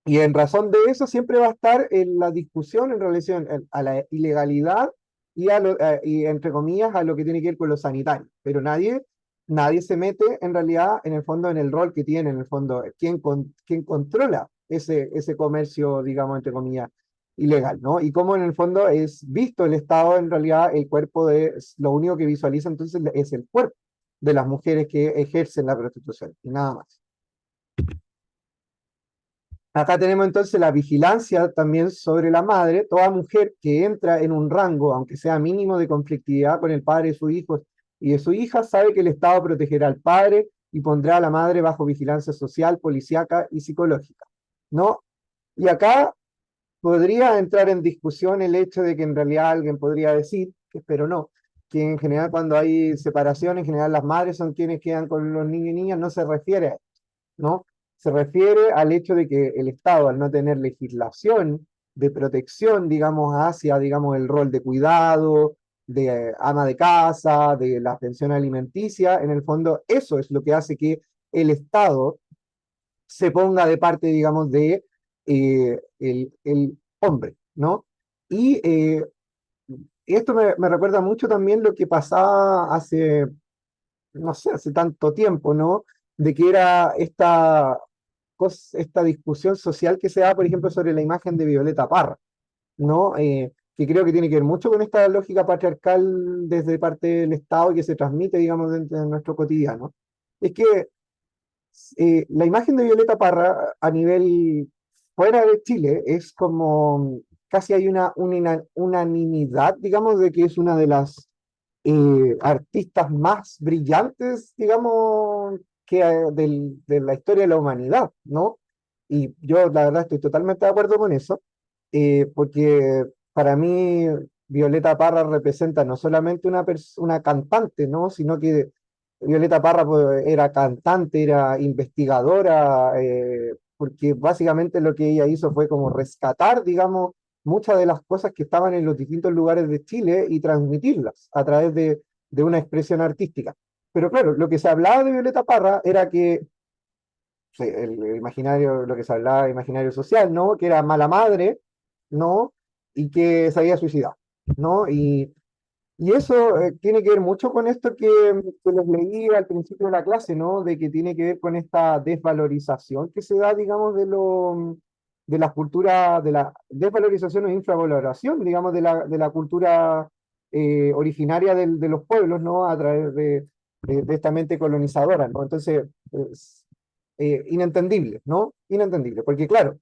y en razón de eso siempre va a estar en la discusión en relación a la ilegalidad y entre comillas a lo que tiene que ver con lo sanitario, pero nadie se mete en realidad en el fondo en el rol que tiene, en el fondo, quién controla ese comercio, digamos, entre comillas, ilegal, ¿no? Y cómo en el fondo es visto el Estado, en realidad el cuerpo lo único que visualiza entonces es el cuerpo de las mujeres que ejercen la prostitución, y nada más. Acá tenemos entonces la vigilancia también sobre la madre. Toda mujer que entra en un rango, aunque sea mínimo, de conflictividad con el padre de sus hijos y de su hija, sabe que el Estado protegerá al padre y pondrá a la madre bajo vigilancia social, policíaca y psicológica, ¿no? Y acá podría entrar en discusión el hecho de que en realidad alguien podría decir, que espero no, que en general cuando hay separación, en general las madres son quienes quedan con los niños y niñas, no se refiere a esto, ¿no? Se refiere al hecho de que el Estado, al no tener legislación de protección, digamos, hacia, digamos, el rol de cuidado, de ama de casa, de la pensión alimenticia, en el fondo eso es lo que hace que el Estado se ponga de parte, digamos, de el hombre, ¿no? Y esto me recuerda mucho también lo que pasaba hace, no sé, hace tanto tiempo, ¿no? De que era esta discusión social que se da, por ejemplo, sobre la imagen de Violeta Parra, ¿no? Que creo que tiene que ver mucho con esta lógica patriarcal desde parte del Estado y que se transmite, digamos, dentro de nuestro cotidiano. Es que la imagen de Violeta Parra a nivel fuera de Chile es como casi hay una unanimidad, digamos, de que es una de las artistas más brillantes, digamos, de la historia de la humanidad, ¿no? Y yo, la verdad, estoy totalmente de acuerdo con eso, porque para mí Violeta Parra representa no solamente una cantante, ¿no? Sino que Violeta Parra pues, era cantante, era investigadora, porque básicamente lo que ella hizo fue como rescatar, digamos, muchas de las cosas que estaban en los distintos lugares de Chile y transmitirlas a través de una expresión artística. Pero claro, lo que se hablaba de Violeta Parra era que sí, el imaginario, lo que se hablaba, imaginario social, ¿no? Que era mala madre, ¿no? Y que se había suicidado, ¿no? Y eso tiene que ver mucho con esto que les leí al principio de la clase, ¿no? De que tiene que ver con esta desvalorización que se da, digamos, de la cultura, de la desvalorización o infravaloración, digamos, de la cultura originaria de los pueblos, ¿no? A través de esta mente colonizadora, ¿no? Entonces, es inentendible, ¿no? Inentendible, porque claro,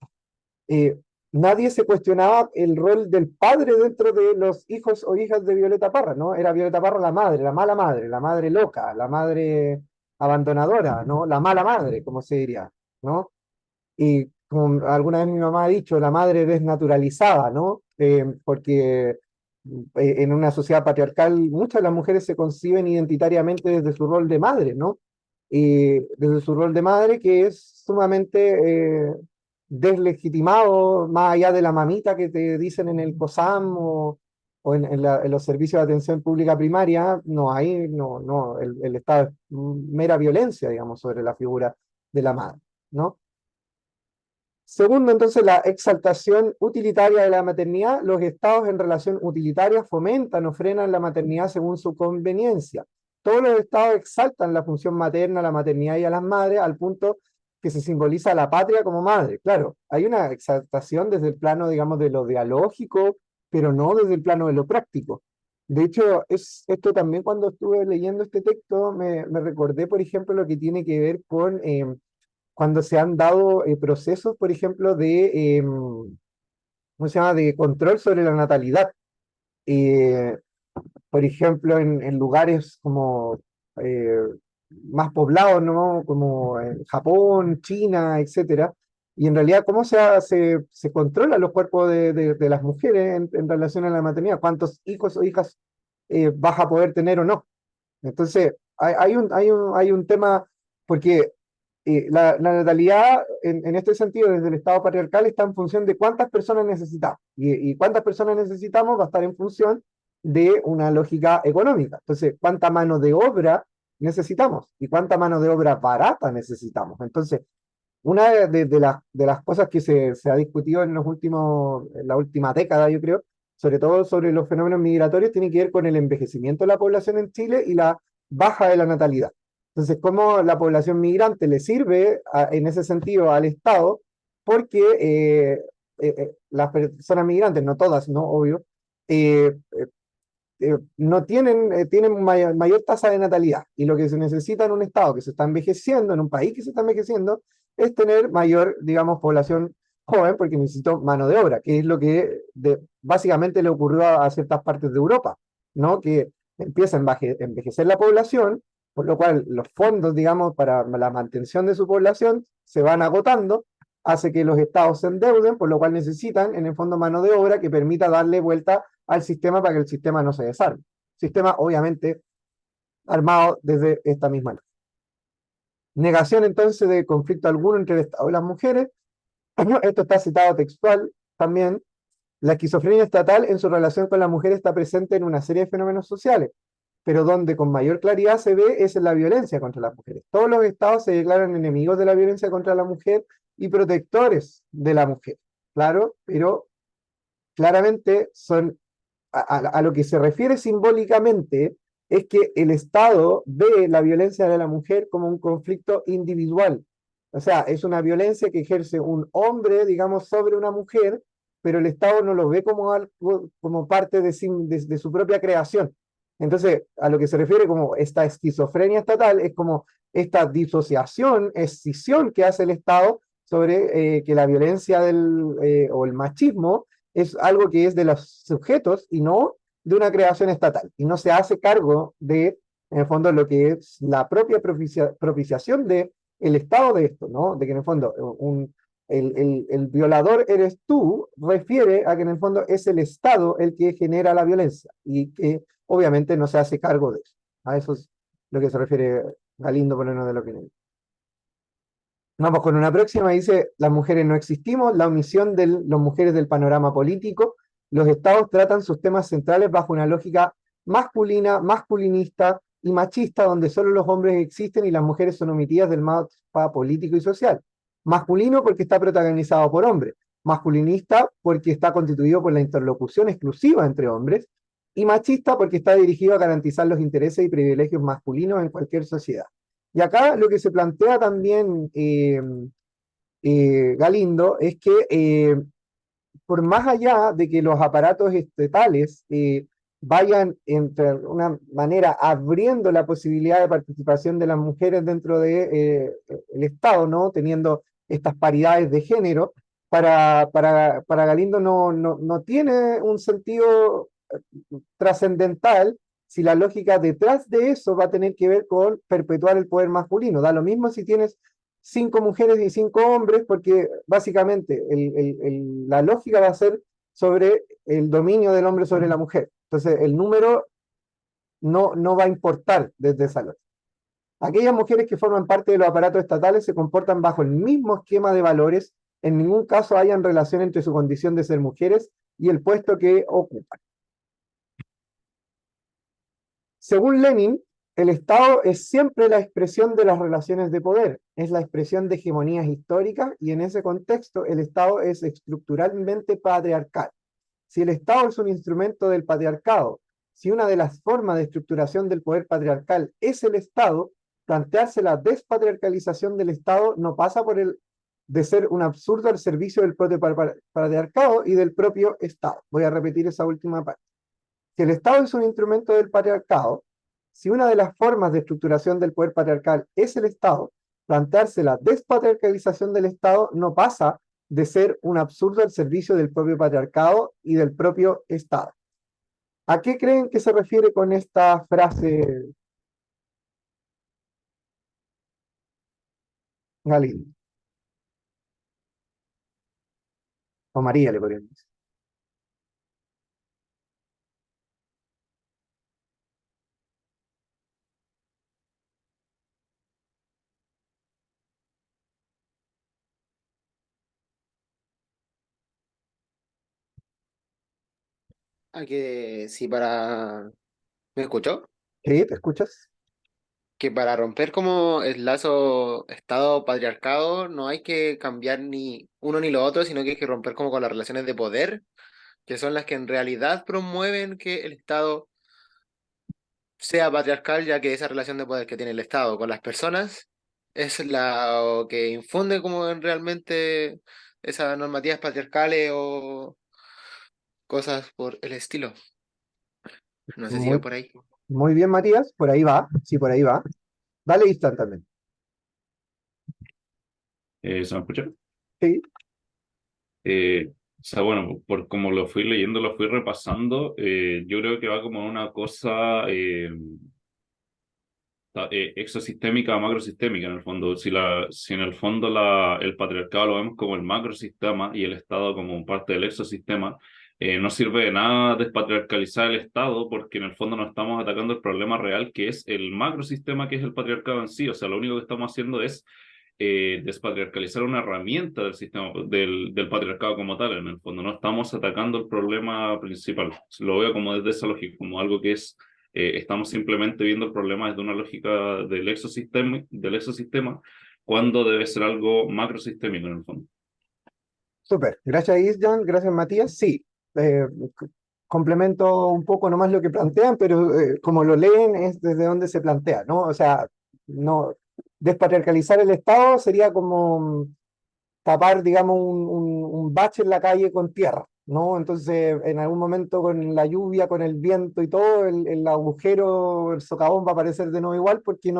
eh, nadie se cuestionaba el rol del padre dentro de los hijos o hijas de Violeta Parra, ¿no? Era Violeta Parra la madre, la mala madre, la madre loca, la madre abandonadora, ¿no? La mala madre, como se diría, ¿no? Y como alguna vez mi mamá ha dicho, la madre desnaturalizada, ¿no? Porque en una sociedad patriarcal muchas de las mujeres se conciben identitariamente desde su rol de madre, ¿no? Y desde su rol de madre que es sumamente deslegitimado, más allá de la mamita que te dicen en el COSAM o en los servicios de atención pública primaria, no hay, no, el Estado es mera violencia, digamos, sobre la figura de la madre, ¿no? Segundo, entonces, la exaltación utilitaria de la maternidad. Los estados en relación utilitaria fomentan o frenan la maternidad según su conveniencia. Todos los estados exaltan la función materna, la maternidad y a las madres al punto que se simboliza a la patria como madre. Claro, hay una exaltación desde el plano, digamos, de lo dialógico, pero no desde el plano de lo práctico. De hecho, esto también cuando estuve leyendo este texto me recordé, por ejemplo, lo que tiene que ver con cuando se han dado procesos, por ejemplo, ¿cómo se llama?, de control sobre la natalidad. Eh, por ejemplo, en lugares como eh, más poblados, ¿no? Como en Japón, China, etcétera. Y en realidad, ¿cómo se controlan los cuerpos de las mujeres en relación a la maternidad? ¿Cuántos hijos o hijas vas a poder tener o no? Entonces, hay un tema, porque la natalidad, en este sentido, desde el Estado patriarcal, está en función de cuántas personas necesitamos. Y cuántas personas necesitamos va a estar en función de una lógica económica. Entonces, ¿cuánta mano de obra necesitamos? ¿Y cuánta mano de obra barata necesitamos? Entonces, una de las cosas que se ha discutido en en la última década, yo creo, sobre todo sobre los fenómenos migratorios, tiene que ver con el envejecimiento de la población en Chile y la baja de la natalidad. Entonces, cómo la población migrante le sirve en ese sentido al Estado, porque las personas migrantes, no todas, no obvio, eh, no tienen, tienen mayor tasa de natalidad. Y lo que se necesita en un Estado que se está envejeciendo, en un país que se está envejeciendo, es tener mayor, digamos, población joven, porque necesito mano de obra, que es lo que básicamente le ocurrió a ciertas partes de Europa, ¿no? Que empieza a envejecer la población, por lo cual los fondos, digamos, para la mantención de su población se van agotando, hace que los estados se endeuden, por lo cual necesitan, en el fondo, mano de obra que permita darle vuelta al sistema para que el sistema no se desarme. Sistema, obviamente, armado desde esta misma ley. Negación, entonces, de conflicto alguno entre el Estado y las mujeres. Esto está citado textual también. La esquizofrenia estatal en su relación con la mujer está presente en una serie de fenómenos sociales, pero donde con mayor claridad se ve es en la violencia contra las mujeres. Todos los estados se declaran enemigos de la violencia contra la mujer y protectores de la mujer. Claro, pero claramente son a lo que se refiere simbólicamente es que el Estado ve la violencia de la mujer como un conflicto individual. O sea, es una violencia que ejerce un hombre, digamos, sobre una mujer, pero el Estado no lo ve como algo, como parte de su propia creación. Entonces, a lo que se refiere como esta esquizofrenia estatal es como esta disociación, escisión que hace el Estado sobre que la violencia o el machismo es algo que es de los sujetos y no de una creación estatal. Y no se hace cargo de, en el fondo, lo que es la propia propiciación de el Estado de esto, ¿no? De que en el fondo el violador eres tú, refiere a que en el fondo es el Estado el que genera la violencia y que obviamente no se hace cargo de eso. A eso es lo que se refiere Galindo Moreno de la opinión. Vamos con una próxima, dice, las mujeres no existimos, la omisión de las mujeres del panorama político, los estados tratan sus temas centrales bajo una lógica masculina, masculinista y machista, donde solo los hombres existen y las mujeres son omitidas del mapa político y social. Masculino porque está protagonizado por hombres, masculinista porque está constituido por la interlocución exclusiva entre hombres, y machista porque está dirigido a garantizar los intereses y privilegios masculinos en cualquier sociedad. Y acá lo que se plantea también Galindo es que por más allá de que los aparatos estatales vayan entre una manera abriendo la posibilidad de participación de las mujeres dentro de, el Estado, ¿no? Teniendo estas paridades de género, para Galindo no tiene un sentido trascendental si la lógica detrás de eso va a tener que ver con perpetuar el poder masculino. Da lo mismo si tienes 5 mujeres y 5 hombres, porque básicamente la lógica va a ser sobre el dominio del hombre sobre la mujer. Entonces, el número no va a importar desde esa lógica. Aquellas mujeres que forman parte de los aparatos estatales se comportan bajo el mismo esquema de valores, en ningún caso hayan relación entre su condición de ser mujeres y el puesto que ocupan. Según Lenin, el Estado es siempre la expresión de las relaciones de poder, es la expresión de hegemonías históricas y en ese contexto el Estado es estructuralmente patriarcal. Si el Estado es un instrumento del patriarcado, si una de las formas de estructuración del poder patriarcal es el Estado, plantearse la despatriarcalización del Estado no pasa por el de ser un absurdo al servicio del propio patriarcado y del propio Estado. Voy a repetir esa última parte. Si el Estado es un instrumento del patriarcado, si una de las formas de estructuración del poder patriarcal es el Estado, plantearse la despatriarcalización del Estado no pasa de ser un absurdo al servicio del propio patriarcado y del propio Estado. ¿A qué creen que se refiere con esta frase, Galindo? O María le podrían decir. a que si para... ¿Me escuchó? ¿Sí? ¿Te escuchas? Que para romper como el lazo Estado-patriarcado no hay que cambiar ni uno ni lo otro, sino que hay que romper como con las relaciones de poder, que son las que en realidad promueven que el Estado sea patriarcal, ya que esa relación de poder que tiene el Estado con las personas es la que infunde como en realmente esas normativas patriarcales o cosas por el estilo. No sé si va Muy, por ahí. muy bien, Matías, por ahí va, sí, por ahí va. Dale instantáneamente. ¿Se me escucha? Sí, O sea, bueno, por como lo fui leyendo, lo fui repasando, yo creo que va como una cosa exosistémica a macrosistémica en el fondo. Si en el fondo el patriarcado lo vemos como el macrosistema y el Estado como parte del exosistema, no sirve de nada despatriarcalizar el Estado porque en el fondo no estamos atacando el problema real que es el macrosistema, que es el patriarcado en sí. O sea, lo único que estamos haciendo es despatriarcalizar una herramienta del sistema, del patriarcado como tal. En el fondo no estamos atacando el problema principal. Lo veo como desde esa lógica, como algo que es estamos simplemente viendo el problema desde una lógica del exosistema, cuando debe ser algo macrosistémico en el fondo. súper. Gracias, Isjan, gracias, Matías. Sí, complemento un poco nomás lo que plantean, pero como lo leen es desde donde se plantea, ¿no? O sea, no, despatriarcalizar el Estado sería como tapar, digamos, un bache en la calle con tierra, ¿no? Entonces, en algún momento con la lluvia, con el viento y todo, el agujero, el socavón va a aparecer de nuevo igual porque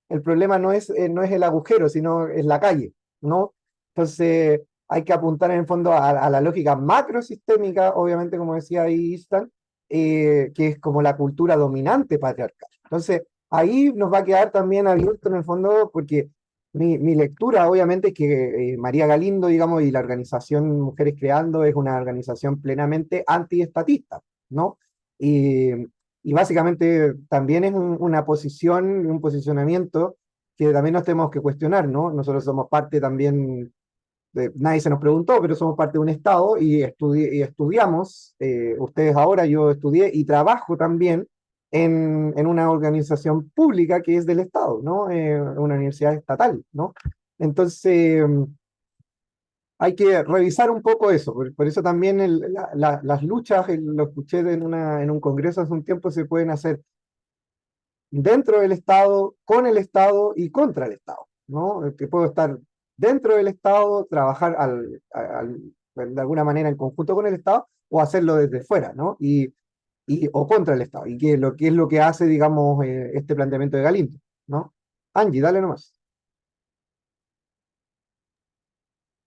el problema no es el agujero, sino es la calle, ¿no? Entonces, hay que apuntar en el fondo a la lógica macrosistémica, obviamente, como decía ahí Istan, que es como la cultura dominante patriarcal. Entonces, ahí nos va a quedar también abierto en el fondo porque mi lectura, obviamente, es que María Galindo, digamos, y la organización Mujeres Creando es una organización plenamente antiestatista, ¿no? Y, y básicamente también es una posición, un posicionamiento que también nos tenemos que cuestionar, ¿no? Nosotros somos parte también, nadie se nos preguntó, pero somos parte de un Estado y estudiamos, ustedes ahora, yo estudié y trabajo también en una organización pública que es del Estado, ¿no? Una universidad estatal, ¿no? Entonces, hay que revisar un poco eso, por eso también las luchas, lo escuché en un congreso hace un tiempo, se pueden hacer dentro del Estado, con el Estado y contra el Estado, ¿no? Que puedo estar dentro del Estado, trabajar de alguna manera en conjunto con el Estado o hacerlo desde fuera, ¿no? O contra el Estado, y que es lo que hace, digamos, este planteamiento de Galindo, ¿no? Angie, dale nomás.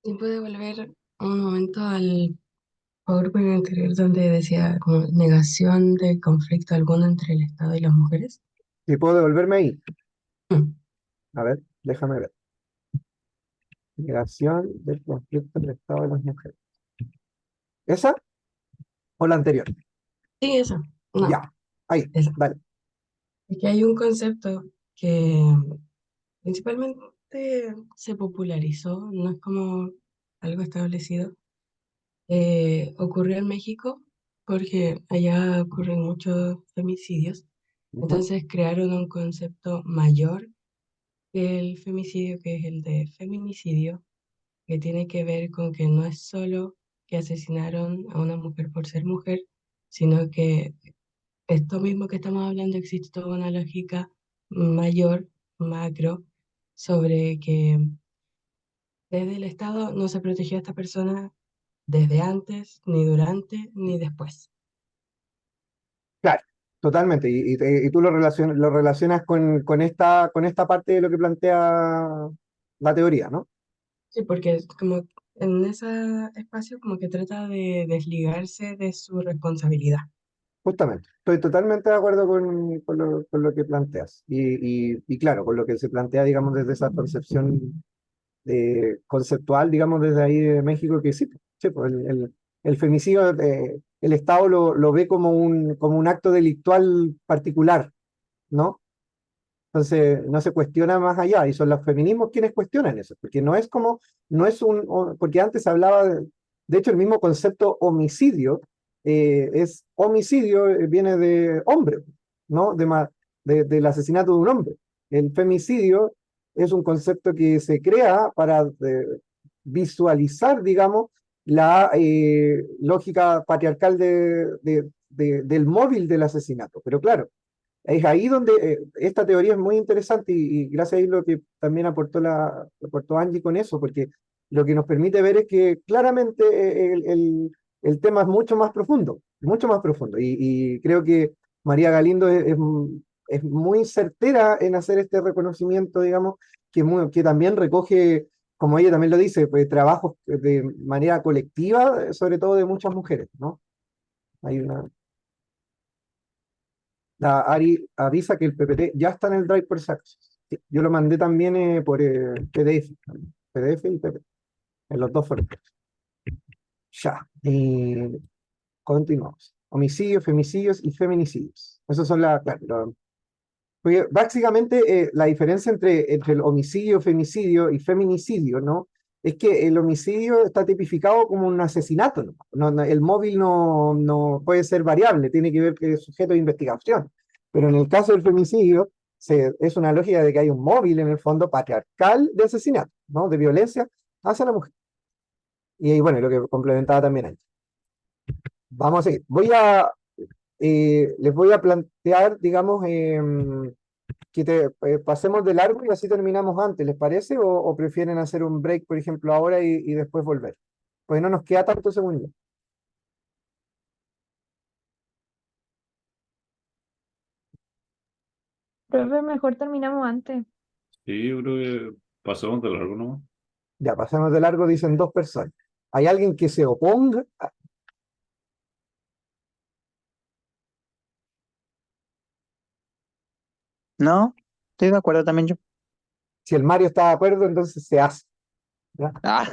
¿Y puede volver un momento al PowerPoint anterior donde decía como negación de conflicto alguno entre el Estado y las mujeres? Si puedo devolverme ahí, Mm. a ver, déjame ver. Negación del conflicto entre el Estado y las mujeres. ¿Esa o la anterior? Sí, eso. No, Ya, ahí, esa. dale. Es que hay un concepto que principalmente se popularizó, no es como algo establecido. Ocurrió en México porque allá ocurren muchos femicidios. Ujú. Entonces crearon un concepto mayor que el femicidio, que es el de feminicidio, que tiene que ver con que no es solo que asesinaron a una mujer por ser mujer, sino que esto mismo que estamos hablando existe toda una lógica mayor, macro, sobre que desde el Estado no se protegió a esta persona desde antes, ni durante, ni después. Claro, totalmente. Y tú lo relacionas con esta parte de lo que plantea la teoría, ¿no? Sí, porque es como en ese espacio como que trata de desligarse de su responsabilidad. Justamente. Estoy totalmente de acuerdo con lo que planteas. Y claro, con lo que se plantea, digamos, desde esa concepción conceptual, digamos, desde ahí de México, que sí, sí, pues el femicidio, el Estado lo ve como un acto delictual particular, ¿no? Entonces no se cuestiona más allá, y son los feminismos quienes cuestionan eso, porque no es como, no es porque antes se hablaba de hecho el mismo concepto homicidio es homicidio, viene de hombre, ¿no? Del asesinato de un hombre. El femicidio es un concepto que se crea para visualizar, digamos, la lógica patriarcal del móvil del asesinato. Pero claro, es ahí donde esta teoría es muy interesante y gracias a lo que también aportó Angie con eso, porque lo que nos permite ver es que claramente el tema es mucho más profundo. Y creo que María Galindo es muy certera en hacer este reconocimiento, digamos, que también recoge, como ella también lo dice, pues, trabajos de manera colectiva, sobre todo de muchas mujeres, ¿no? Hay una... La Ari avisa que el PPT ya está en el Drive por si acaso. Sí, yo lo mandé también por PDF, PDF y PPT, en los dos formatos. Ya, continuamos. Homicidios, femicidios y feminicidios. Esas son porque básicamente la diferencia entre el homicidio, femicidio y feminicidio, ¿no? Es que el homicidio está tipificado como un asesinato, ¿no? El móvil no puede ser variable, tiene que ver que es sujeto de investigación. Pero en el caso del femicidio, es una lógica de que hay un móvil en el fondo patriarcal de asesinato, ¿no? De violencia hacia la mujer. Y ahí, bueno, lo que complementaba también ahí. Vamos a seguir. Les voy a plantear, digamos, pasemos de largo y así terminamos antes, ¿les parece? ¿O prefieren hacer un break, por ejemplo, ahora y después volver? Pues no nos queda tanto según yo. Profe, mejor terminamos antes. Sí, yo creo que pasamos de largo, ¿no? Ya, pasemos de largo, dicen dos personas. ¿Hay alguien que se oponga? No, estoy de acuerdo también yo. Si el Mario está de acuerdo, entonces se hace. ¿Ya? Ah,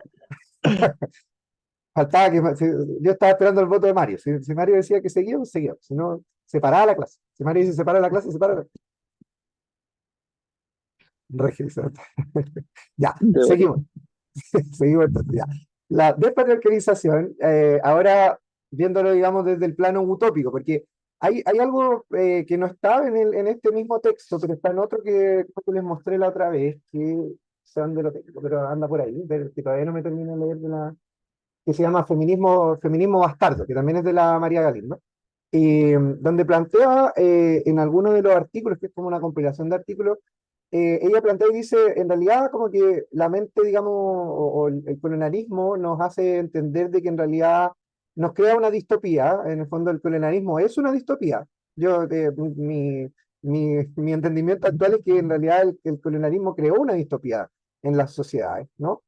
Faltaba yo estaba esperando el voto de Mario. Si Mario decía que seguíamos, seguíamos. Si no, se paraba la clase. Si Mario dice se para la clase, se para la clase. Ya, seguimos. Seguimos entonces, ya. La despatriarcalización, ahora viéndolo, digamos, desde el plano utópico, porque hay algo que no está en este mismo texto, pero está en otro que les mostré la otra vez, que sé dónde lo tengo, pero anda por ahí, que todavía no me termino de leer que se llama Feminismo Bastardo, que también es de la María Galindo, donde plantea en alguno de los artículos, que es como una compilación de artículos, ella plantea y dice, en realidad como que la mente, digamos, o el colonialismo nos hace entender de que en realidad nos crea una distopía. En el fondo el colonialismo es una distopía. Mi entendimiento actual es que en realidad el colonialismo creó una distopía en las sociedades, ¿no?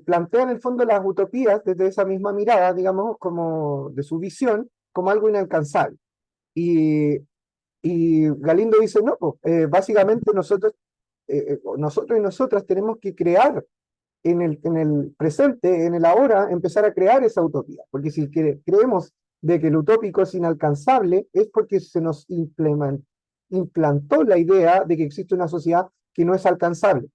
Plantea en el fondo las utopías desde esa misma mirada, digamos, como de su visión, como algo inalcanzable. Y Galindo dice, no, pues, básicamente nosotros y nosotras tenemos que crear en el presente, en el ahora, empezar a crear esa utopía. Porque si creemos de que el utópico es inalcanzable, es porque se nos implantó la idea de que existe una sociedad que no es alcanzable.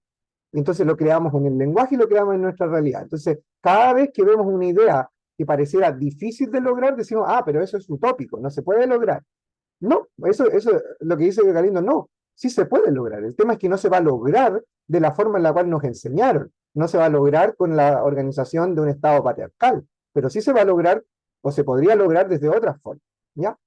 Y entonces lo creamos en el lenguaje y lo creamos en nuestra realidad. Entonces, cada vez que vemos una idea que pareciera difícil de lograr, decimos, pero eso es utópico, no se puede lograr. No, eso lo que dice Galindo, no, sí se puede lograr. El tema es que no se va a lograr de la forma en la cual nos enseñaron. No se va a lograr con la organización de un Estado patriarcal, pero sí se va a lograr, o se podría lograr desde otras formas, ¿ya?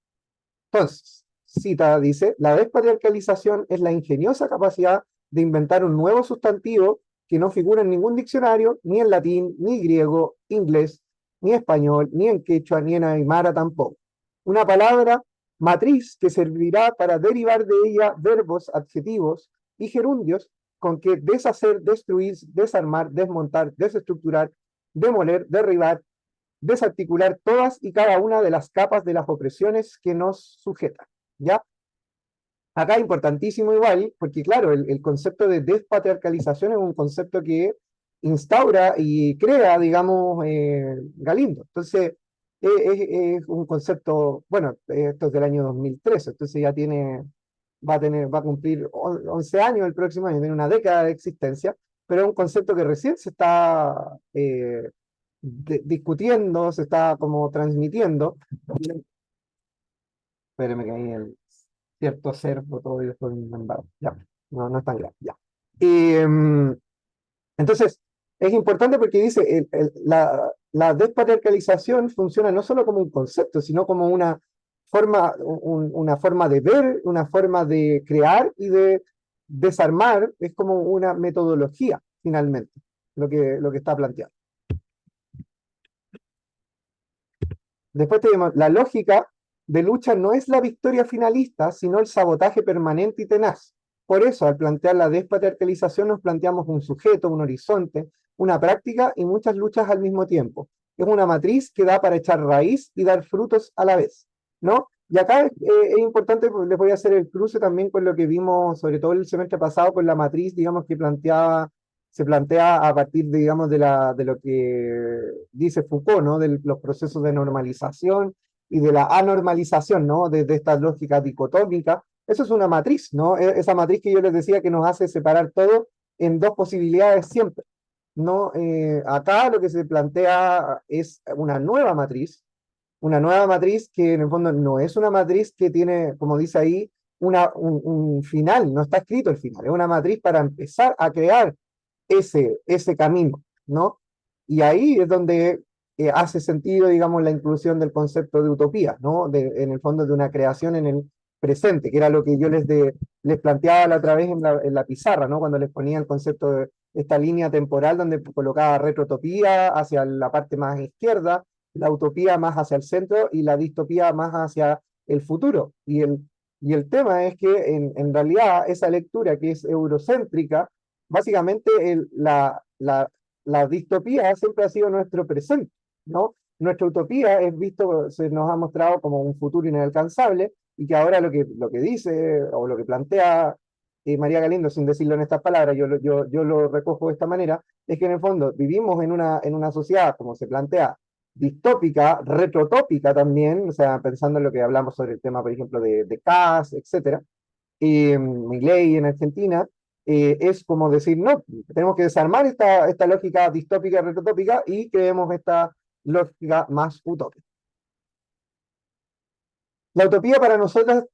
Entonces, cita dice, la despatriarcalización es la ingeniosa capacidad de inventar un nuevo sustantivo que no figura en ningún diccionario, ni en latín, ni griego, inglés, ni español, ni en quechua, ni en aymara tampoco. Una palabra matriz que servirá para derivar de ella verbos, adjetivos y gerundios con que deshacer, destruir, desarmar, desmontar, desestructurar, demoler, derribar, desarticular todas y cada una de las capas de las opresiones que nos sujetan, ¿ya? Acá importantísimo igual, porque claro, el concepto de despatriarcalización es un concepto que instaura y crea, digamos, Galindo. Entonces, es un concepto, bueno, esto es del año 2013, entonces ya va a cumplir 11 años el próximo año, tiene una década de existencia, pero es un concepto que recién se está discutiendo, se está como transmitiendo. Espérenme que ahí el cierto ser votó y después me embargo. Ya, no es tan grave, ya. Entonces, es importante porque dice, la despatriarcalización funciona no solo como un concepto, sino como una forma de ver, una forma de crear y de desarmar, es como una metodología, finalmente, lo que está planteado. Después tenemos la lógica de lucha no es la victoria finalista, sino el sabotaje permanente y tenaz. Por eso, al plantear la despatriarcalización, nos planteamos un sujeto, un horizonte, una práctica y muchas luchas al mismo tiempo. Es una matriz que da para echar raíz y dar frutos a la vez, ¿no? Y acá es importante, pues, les voy a hacer el cruce también con lo que vimos, sobre todo el semestre pasado, con la matriz, digamos, que se plantea a partir, digamos, de lo que dice Foucault, ¿no? De los procesos de normalización y de la anormalización, ¿no? De esta lógica dicotómica. Eso es una matriz, ¿no? Esa matriz que yo les decía que nos hace separar todo en dos posibilidades siempre, ¿no? Acá lo que se plantea es una nueva matriz que en el fondo no es una matriz que tiene, como dice ahí, un final, no está escrito el final, es una matriz para empezar a crear ese camino, ¿no? Y ahí es donde hace sentido, digamos, la inclusión del concepto de utopía, ¿no? En el fondo de una creación en el presente, que era lo que yo les planteaba la otra vez en la pizarra, ¿no? Cuando les ponía el concepto de esta línea temporal donde colocaba retrotopía hacia la parte más izquierda, la utopía más hacia el centro y la distopía más hacia el futuro. Y el tema es que en realidad esa lectura que es eurocéntrica, básicamente la distopía siempre ha sido nuestro presente, ¿no? Nuestra utopía se nos ha mostrado como un futuro inalcanzable y que ahora lo que dice o lo que plantea María Galindo, sin decirlo en estas palabras, yo lo recojo de esta manera, es que en el fondo vivimos en una sociedad, como se plantea, distópica, retrotópica también, o sea, pensando en lo que hablamos sobre el tema, por ejemplo, de Kass, etcétera, Milei en Argentina, es como decir, no, tenemos que desarmar esta lógica distópica, retrotópica y creemos esta lógica más utópica. La utopía para nosotras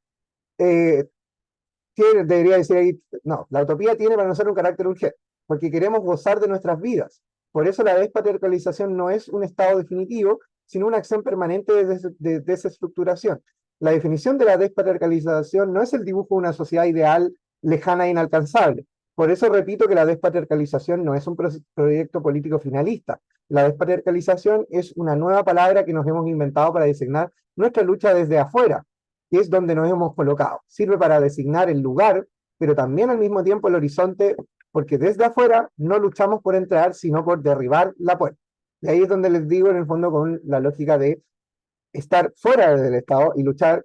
debería decir ahí, no, la utopía tiene para nosotros un carácter urgente, porque queremos gozar de nuestras vidas. Por eso la despatriarcalización no es un estado definitivo, sino una acción permanente de desestructuración. La definición de la despatriarcalización no es el dibujo de una sociedad ideal, lejana e inalcanzable. Por eso repito que la despatriarcalización no es un proyecto político finalista. La despatriarcalización es una nueva palabra que nos hemos inventado para designar nuestra lucha desde afuera, que es donde nos hemos colocado. Sirve para designar el lugar, pero también al mismo tiempo el horizonte, porque desde afuera no luchamos por entrar, sino por derribar la puerta. Y ahí es donde les digo, en el fondo, con la lógica de estar fuera del Estado y luchar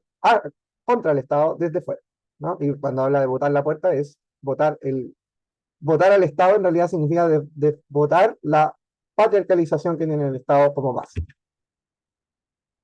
contra el Estado desde fuera, ¿no? Y cuando habla de botar la puerta es votar al Estado, en realidad significa de votar la patriarcalización que tiene el Estado como base.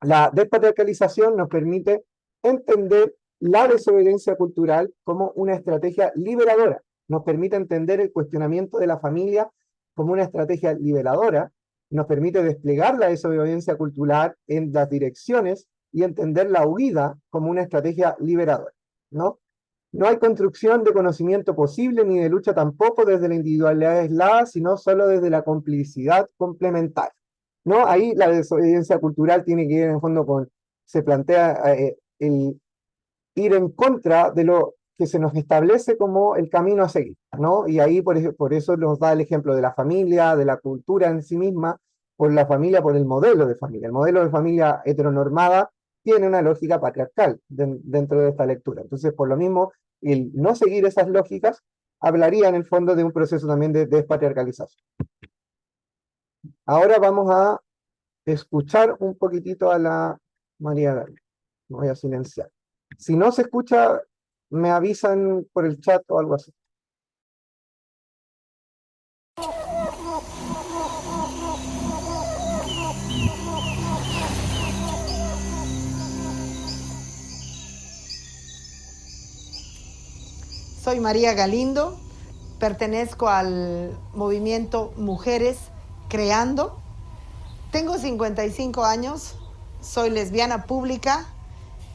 La despatriarcalización nos permite entender la desobediencia cultural como una estrategia liberadora. Nos permite entender el cuestionamiento de la familia como una estrategia liberadora, nos permite desplegar la desobediencia cultural en las direcciones y entender la huida como una estrategia liberadora, ¿no? No hay construcción de conocimiento posible ni de lucha tampoco desde la individualidad aislada, sino solo desde la complicidad complementaria, ¿no? Ahí la desobediencia cultural tiene que ver en el fondo se plantea el ir en contra de lo que se nos establece como el camino a seguir, ¿no? Y ahí por eso nos da el ejemplo de la familia, de la cultura en sí misma, por la familia, por el modelo de familia. El modelo de familia heteronormada tiene una lógica patriarcal dentro de esta lectura. Entonces, por lo mismo, el no seguir esas lógicas hablaría en el fondo de un proceso también de despatriarcalización. Ahora vamos a escuchar un poquitito a la María Gabriela. Me voy a silenciar. Si no se escucha, me avisan por el chat o algo así. Soy María Galindo, pertenezco al movimiento Mujeres Creando Tengo 55 años, soy lesbiana pública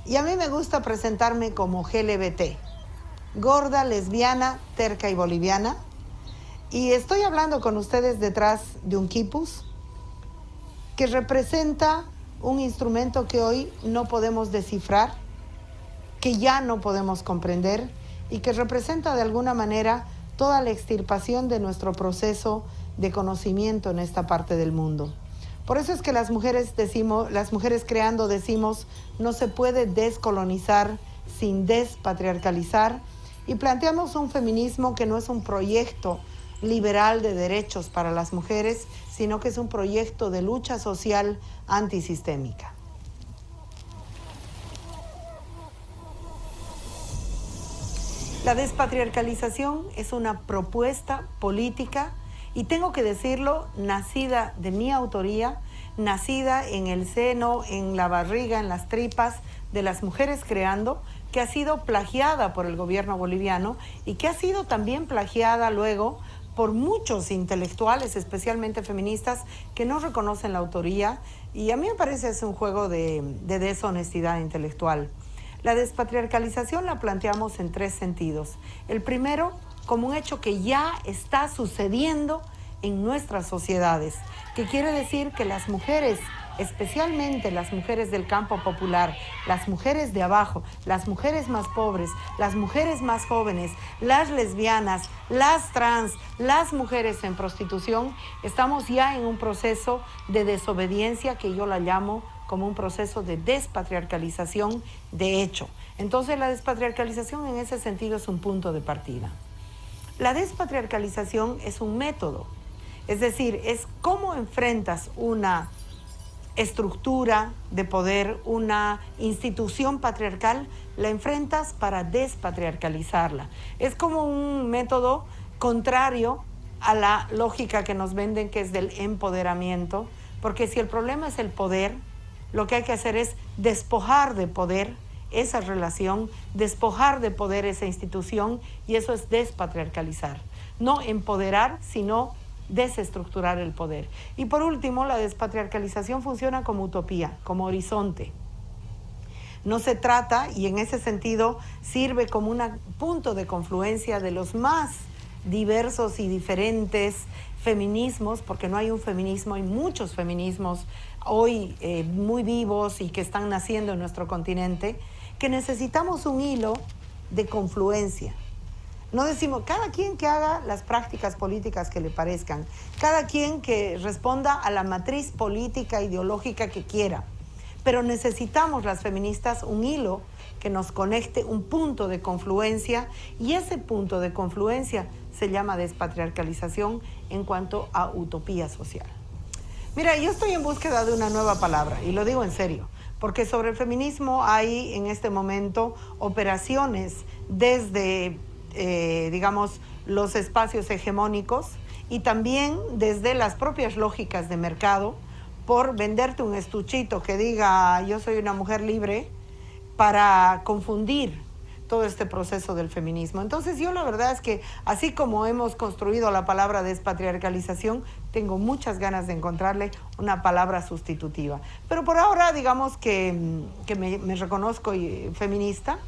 y a mí me gusta presentarme como GLBT, gorda, lesbiana, terca y boliviana. Y estoy hablando con ustedes detrás de un quipus que representa un instrumento que hoy no podemos descifrar, que ya no podemos comprender y que representa de alguna manera toda la extirpación de nuestro proceso de conocimiento en esta parte del mundo. Por eso es que las mujeres creando decimos, no se puede descolonizar sin despatriarcalizar, y planteamos un feminismo que no es un proyecto liberal de derechos para las mujeres, sino que es un proyecto de lucha social antisistémica. La despatriarcalización es una propuesta política y tengo que decirlo, nacida de mi autoría, nacida en el seno, en la barriga, en las tripas de las mujeres creando, que ha sido plagiada por el gobierno boliviano y que ha sido también plagiada luego por muchos intelectuales, especialmente feministas, que no reconocen la autoría, y a mí me parece es un juego de deshonestidad intelectual. La despatriarcalización la planteamos en 3 sentidos. El primero, como un hecho que ya está sucediendo en nuestras sociedades, que quiere decir que las mujeres, especialmente las mujeres del campo popular, las mujeres de abajo, las mujeres más pobres, las mujeres más jóvenes, las lesbianas, las trans, las mujeres en prostitución, estamos ya en un proceso de desobediencia que yo la llamo como un proceso de despatriarcalización de hecho. Entonces la despatriarcalización en ese sentido es un punto de partida. La despatriarcalización es un método, es decir, es cómo enfrentas una estructura de poder, una institución patriarcal, la enfrentas para despatriarcalizarla. Es como un método contrario a la lógica que nos venden, que es del empoderamiento, porque si el problema es el poder, lo que hay que hacer es despojar de poder esa relación, despojar de poder esa institución, y eso es despatriarcalizar. No empoderar, sino desestructurar el poder. Y por último, la despatriarcalización funciona como utopía, como horizonte. No se trata, y en ese sentido sirve como un punto de confluencia de los más diversos y diferentes feminismos, porque no hay un feminismo, hay muchos feminismos hoy muy vivos y que están naciendo en nuestro continente, que necesitamos un hilo de confluencia. No decimos, cada quien que haga las prácticas políticas que le parezcan, cada quien que responda a la matriz política, ideológica que quiera, pero necesitamos las feministas un hilo que nos conecte, un punto de confluencia, y ese punto de confluencia se llama despatriarcalización en cuanto a utopía social. Mira, yo estoy en búsqueda de una nueva palabra, y lo digo en serio, porque sobre el feminismo hay en este momento operaciones desde, digamos, los espacios hegemónicos y también desde las propias lógicas de mercado, por venderte un estuchito que diga yo soy una mujer libre, para confundir todo este proceso del feminismo. Entonces yo la verdad es que así como hemos construido la palabra despatriarcalización, tengo muchas ganas de encontrarle una palabra sustitutiva. Pero por ahora digamos que me reconozco feminista,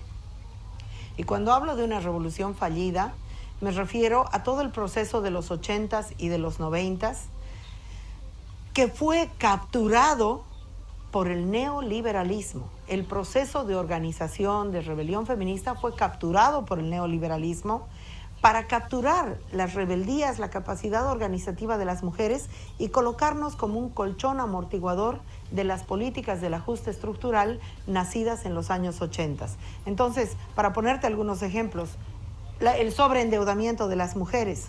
y cuando hablo de una revolución fallida me refiero a todo el proceso de los 80s y de los 90s que fue capturado por el neoliberalismo. El proceso de organización, de rebelión feminista fue capturado por el neoliberalismo para capturar las rebeldías, la capacidad organizativa de las mujeres y colocarnos como un colchón amortiguador de las políticas del ajuste estructural nacidas en los años 80. Entonces, para ponerte algunos ejemplos, el sobreendeudamiento de las mujeres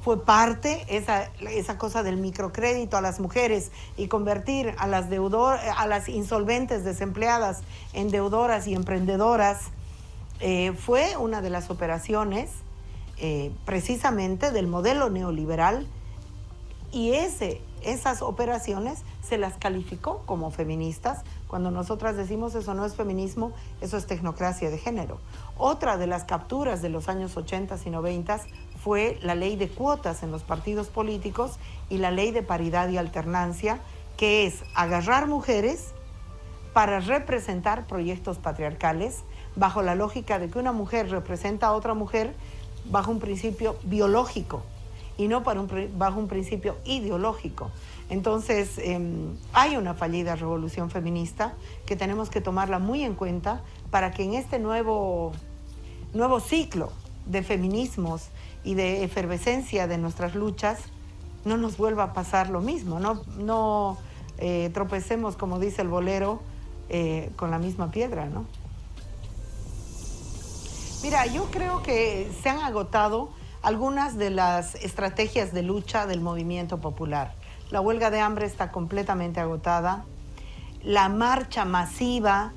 fue parte, esa cosa del microcrédito a las mujeres y convertir a las insolventes desempleadas en deudoras y emprendedoras, fue una de las operaciones precisamente del modelo neoliberal, y esas operaciones se las calificó como feministas, cuando nosotras decimos eso no es feminismo, eso es tecnocracia de género. Otra de las capturas de los años 80 y 90 fue la ley de cuotas en los partidos políticos y la ley de paridad y alternancia, que es agarrar mujeres para representar proyectos patriarcales bajo la lógica de que una mujer representa a otra mujer bajo un principio biológico y no bajo un principio ideológico. Entonces, hay una fallida revolución feminista que tenemos que tomarla muy en cuenta para que en este nuevo ciclo de feminismos y de efervescencia de nuestras luchas no nos vuelva a pasar lo mismo, no tropecemos, como dice el bolero, con la misma piedra, ¿no? Mira, yo creo que se han agotado algunas de las estrategias de lucha del movimiento popular. La huelga de hambre está completamente agotada. La marcha masiva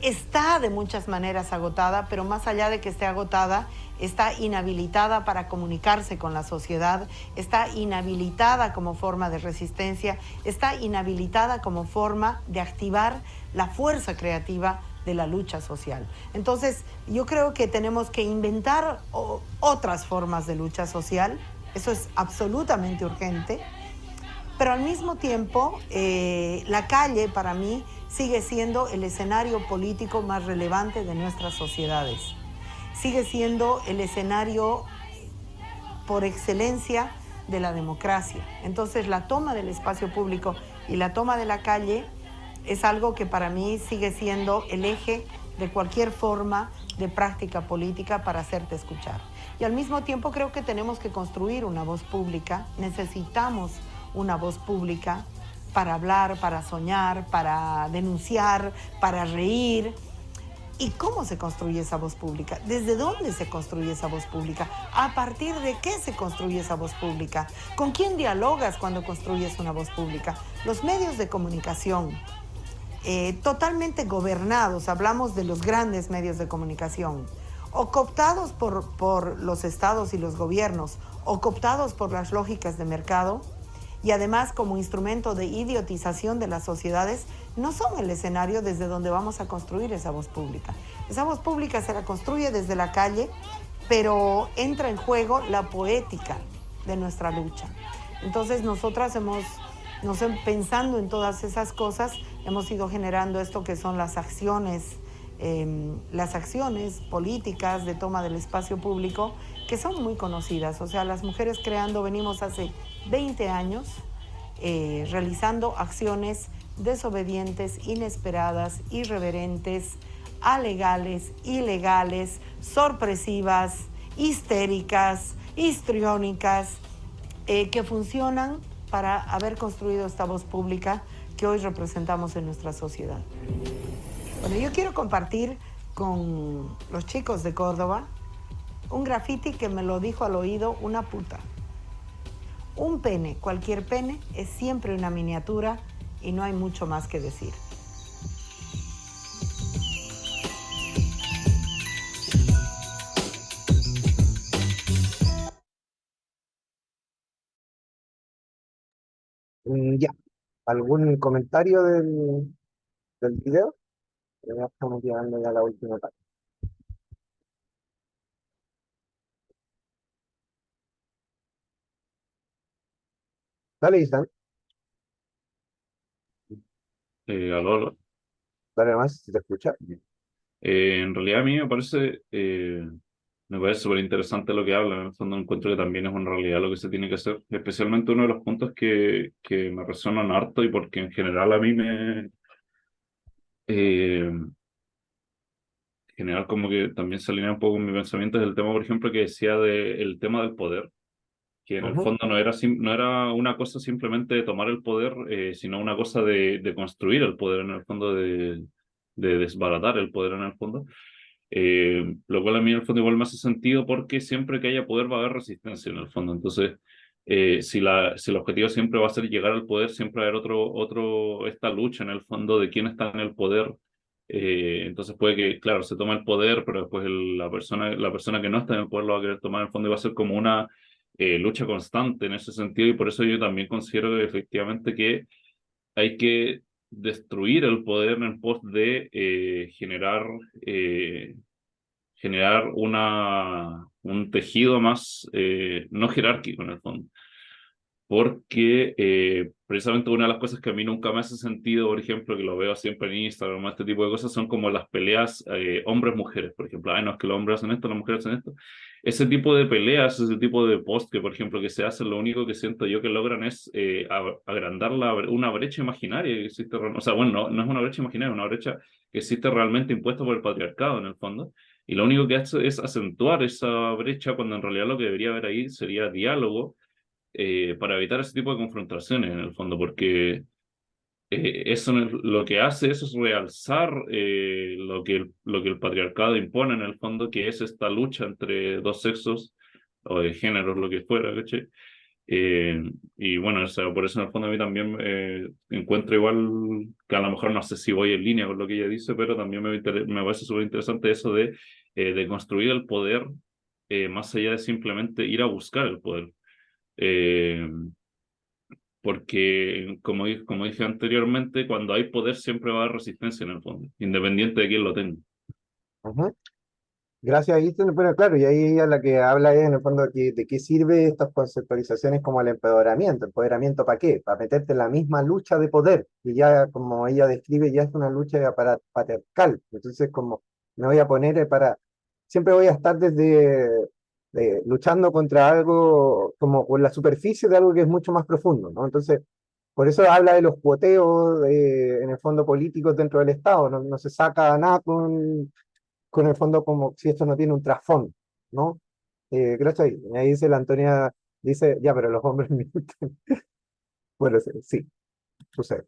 está de muchas maneras agotada, pero más allá de que esté agotada, está inhabilitada para comunicarse con la sociedad, está inhabilitada como forma de resistencia, está inhabilitada como forma de activar la fuerza creativa de la lucha social. Entonces, yo creo que tenemos que inventar otras formas de lucha social, eso es absolutamente urgente, pero al mismo tiempo, la calle para mí sigue siendo el escenario político más relevante de nuestras sociedades. Sigue siendo el escenario por excelencia de la democracia. Entonces, la toma del espacio público y la toma de la calle es algo que para mí sigue siendo el eje de cualquier forma de práctica política para hacerte escuchar. Y al mismo tiempo creo que tenemos que construir una voz pública, necesitamos una voz pública para hablar, para soñar, para denunciar, para reír. ¿Y cómo se construye esa voz pública? ¿Desde dónde se construye esa voz pública? ¿A partir de qué se construye esa voz pública? ¿Con quién dialogas cuando construyes una voz pública? Los medios de comunicación, totalmente gobernados, hablamos de los grandes medios de comunicación, o cooptados por los estados y los gobiernos, o cooptados por las lógicas de mercado, y además como instrumento de idiotización de las sociedades, no son el escenario desde donde vamos a construir esa voz pública. Esa voz pública se la construye desde la calle, pero entra en juego la poética de nuestra lucha. Entonces nosotras pensando en todas esas cosas, hemos ido generando esto que son las acciones políticas de toma del espacio público, que son muy conocidas. O sea, las mujeres creando venimos hace 20 años realizando acciones desobedientes, inesperadas, irreverentes, alegales, ilegales, sorpresivas, histéricas, histriónicas, que funcionan para haber construido esta voz pública que hoy representamos en nuestra sociedad. Bueno, yo quiero compartir con los chicos de Córdoba un graffiti que me lo dijo al oído una puta. Un pene, cualquier pene, es siempre una miniatura y no hay mucho más que decir. Ya, ¿algún comentario del video? Ya estamos llegando ya a la última parte. Dale, Islam, Aló. dale más, si te escucha. En realidad a mí me parece súper interesante lo que hablan. En el fondo encuentro que también es en realidad lo que se tiene que hacer. Especialmente uno de los puntos que me resuenan harto y porque en general a mí en general como que también se alinea un poco con mi pensamiento es el tema, por ejemplo, que decía el tema del poder, que en el fondo no era una cosa simplemente de tomar el poder, sino una cosa de construir el poder, en el fondo, de desbaratar el poder en el fondo. Lo cual a mí en el fondo igual me hace sentido porque siempre que haya poder va a haber resistencia en el fondo. Entonces, si el objetivo siempre va a ser llegar al poder, siempre va a haber esta lucha en el fondo de quién está en el poder. Entonces puede que, claro, se toma el poder, pero después la persona que no está en el poder lo va a querer tomar en el fondo y va a ser como una lucha constante en ese sentido. Y por eso yo también considero que efectivamente que hay que destruir el poder en pos de generar un tejido más no jerárquico en el fondo. porque precisamente una de las cosas que a mí nunca me hace sentido, por ejemplo, que lo veo siempre en Instagram, este tipo de cosas, son como las peleas hombres-mujeres, por ejemplo. Ay, no, es que los hombres hacen esto, las mujeres hacen esto. Ese tipo de peleas, ese tipo de post que, por ejemplo, que se hacen, lo único que siento yo que logran es agrandar una brecha imaginaria que existe. O sea, bueno, no es una brecha imaginaria, es una brecha que existe realmente impuesta por el patriarcado, en el fondo. Y lo único que hace es acentuar esa brecha cuando en realidad lo que debería haber ahí sería diálogo para evitar ese tipo de confrontaciones, en el fondo, porque eso lo que hace eso es realzar lo que el patriarcado impone, en el fondo, que es esta lucha entre dos sexos o de géneros, lo que fuera, ¿cachai? Y bueno, o sea, por eso en el fondo a mí también encuentro igual que a lo mejor no sé si voy en línea con lo que ella dice, pero también me parece súper interesante eso de construir el poder más allá de simplemente ir a buscar el poder. Eh, Porque, como dije anteriormente, cuando hay poder siempre va a haber resistencia en el fondo, independiente de quién lo tenga. Ujú. Gracias, Ayrton. Bueno, claro, y ahí ella la que habla es en el fondo de qué sirve estas conceptualizaciones como el empoderamiento. ¿Empoderamiento para qué? Para meterte en la misma lucha de poder, y ya como ella describe, ya es una lucha patriarcal. Entonces, como me voy a poner siempre voy a estar luchando contra algo, como con la superficie de algo que es mucho más profundo, ¿no? Entonces, por eso habla de los cuoteos, en el fondo políticos dentro del Estado. No se saca nada con el fondo como si esto no tiene un trasfondo, ¿no? Gracias. Y ahí dice la Antonia, dice, ya, pero los hombres mienten. Bueno, sí, sucede.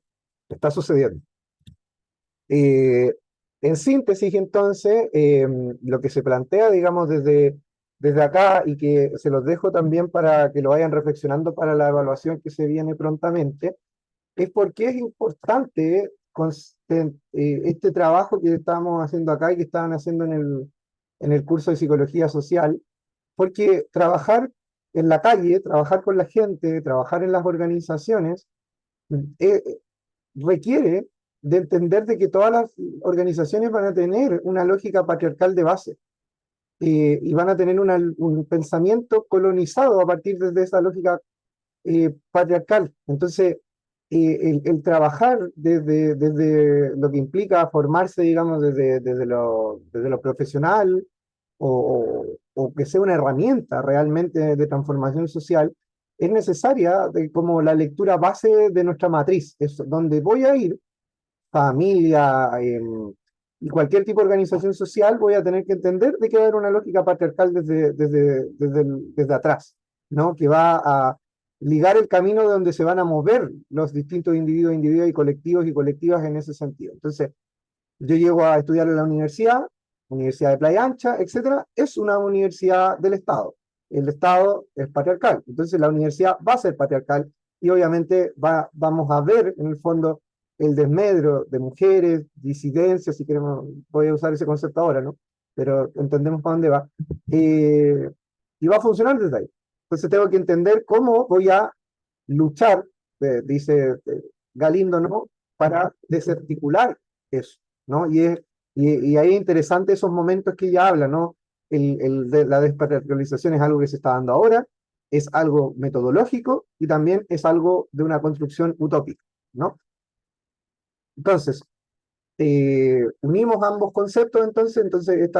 Está sucediendo. En síntesis, entonces, lo que se plantea, digamos, desde acá, y que se los dejo también para que lo vayan reflexionando para la evaluación que se viene prontamente, es por qué es importante este trabajo que estamos haciendo acá y que estaban haciendo en el curso de psicología social, porque trabajar en la calle, trabajar con la gente, trabajar en las organizaciones, eh, requiere de entender de que todas las organizaciones van a tener una lógica patriarcal de base, y van a tener un pensamiento colonizado a partir de esa lógica patriarcal. Entonces, el trabajar desde lo que implica formarse, digamos, desde lo profesional, o que sea una herramienta realmente de transformación social, es necesaria como la lectura base de nuestra matriz, es donde voy a ir, familia, y cualquier tipo de organización social, voy a tener que entender de que va a haber una lógica patriarcal desde atrás, ¿no? Que va a ligar el camino de donde se van a mover los distintos individuos y colectivas en ese sentido. Entonces, yo llego a estudiar en la Universidad de Playa Ancha, etcétera, es una universidad del Estado. El Estado es patriarcal, entonces la universidad va a ser patriarcal, y obviamente vamos a ver en el fondo el desmedro de mujeres, disidencias, si queremos, voy a usar ese concepto ahora, ¿no? Pero entendemos para dónde va. Y va a funcionar desde ahí. Entonces tengo que entender cómo voy a luchar, dice Galindo, ¿no? Para desarticular eso, ¿no? Y ahí es interesante esos momentos que ella habla, ¿no? De la despatriarcalización es algo que se está dando ahora, es algo metodológico, y también es algo de una construcción utópica, ¿no? Entonces, unimos ambos conceptos, entonces este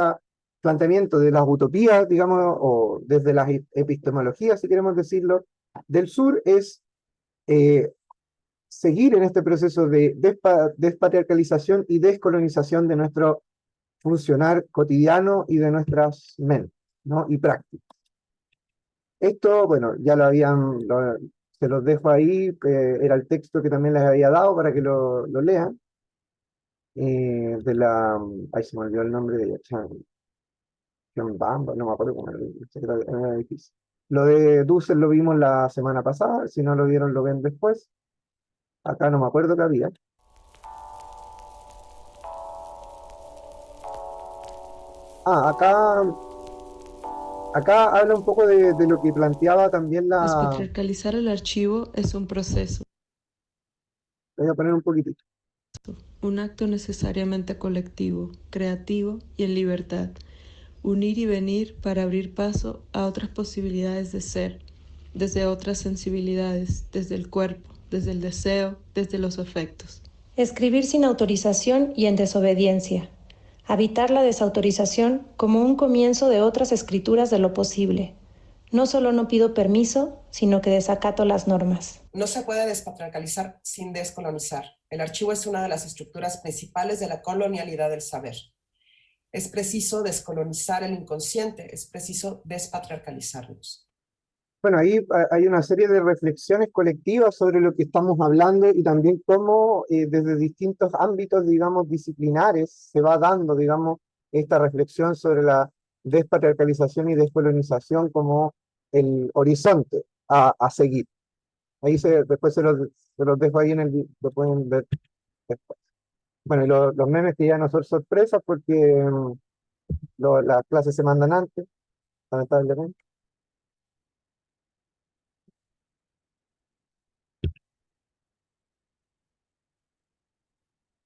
planteamiento de las utopías, digamos, o desde las epistemologías, si queremos decirlo, del sur, es seguir en este proceso de despatriarcalización y descolonización de nuestro funcionar cotidiano y de nuestras mentes, ¿no? Y prácticas. Esto, bueno, ya se los dejo ahí, era el texto que también les había dado para que lo lean. Ay, se me olvidó el nombre de ella, John Bamba, no me acuerdo cómo era difícil. Lo de Dussel lo vimos la semana pasada, si no lo vieron lo ven después. Acá no me acuerdo qué había. Acá habla un poco de lo que planteaba también Despatriarcalizar el archivo es un proceso, voy a poner un poquitito. un acto necesariamente colectivo, creativo y en libertad. Unir y venir para abrir paso a otras posibilidades de ser, desde otras sensibilidades, desde el cuerpo, desde el deseo, desde los afectos. Escribir sin autorización y en desobediencia. Habitar la desautorización como un comienzo de otras escrituras de lo posible. No solo no pido permiso, sino que desacato las normas. No se puede despatriarcalizar sin descolonizar. El archivo es una de las estructuras principales de la colonialidad del saber. Es preciso descolonizar el inconsciente, es preciso despatriarcalizarnos. Bueno, ahí hay una serie de reflexiones colectivas sobre lo que estamos hablando y también cómo desde distintos ámbitos, digamos, disciplinares se va dando, digamos, esta reflexión sobre la despatriarcalización y descolonización como el horizonte a seguir. Ahí después se los dejo ahí lo pueden ver después. Bueno, y los memes que ya no son sorpresas porque las clases se mandan antes, lamentablemente.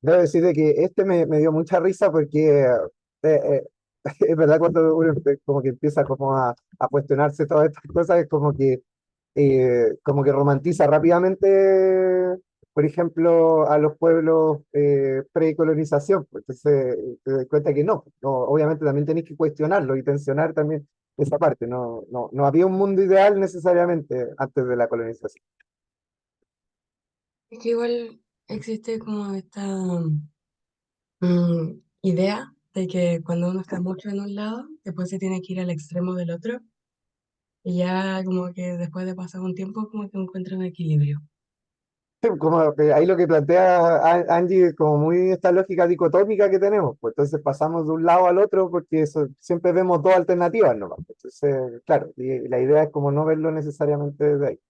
Debo decir de que este me dio mucha risa porque es verdad cuando uno como que empieza como a cuestionarse todas estas cosas, es como que romantiza rápidamente, por ejemplo, a los pueblos precolonización. Pues, entonces te das cuenta que no, obviamente también tenéis que cuestionarlo y tensionar también esa parte. No había un mundo ideal necesariamente antes de la colonización. Es que igual existe como esta idea de que cuando uno está mucho en un lado, después se tiene que ir al extremo del otro, y ya como que después de pasar un tiempo como que encuentra un equilibrio. Sí, como que ahí lo que plantea Angie es como muy esta lógica dicotómica que tenemos, pues entonces pasamos de un lado al otro porque siempre vemos dos alternativas nomás. Entonces, claro, y la idea es como no verlo necesariamente desde ahí.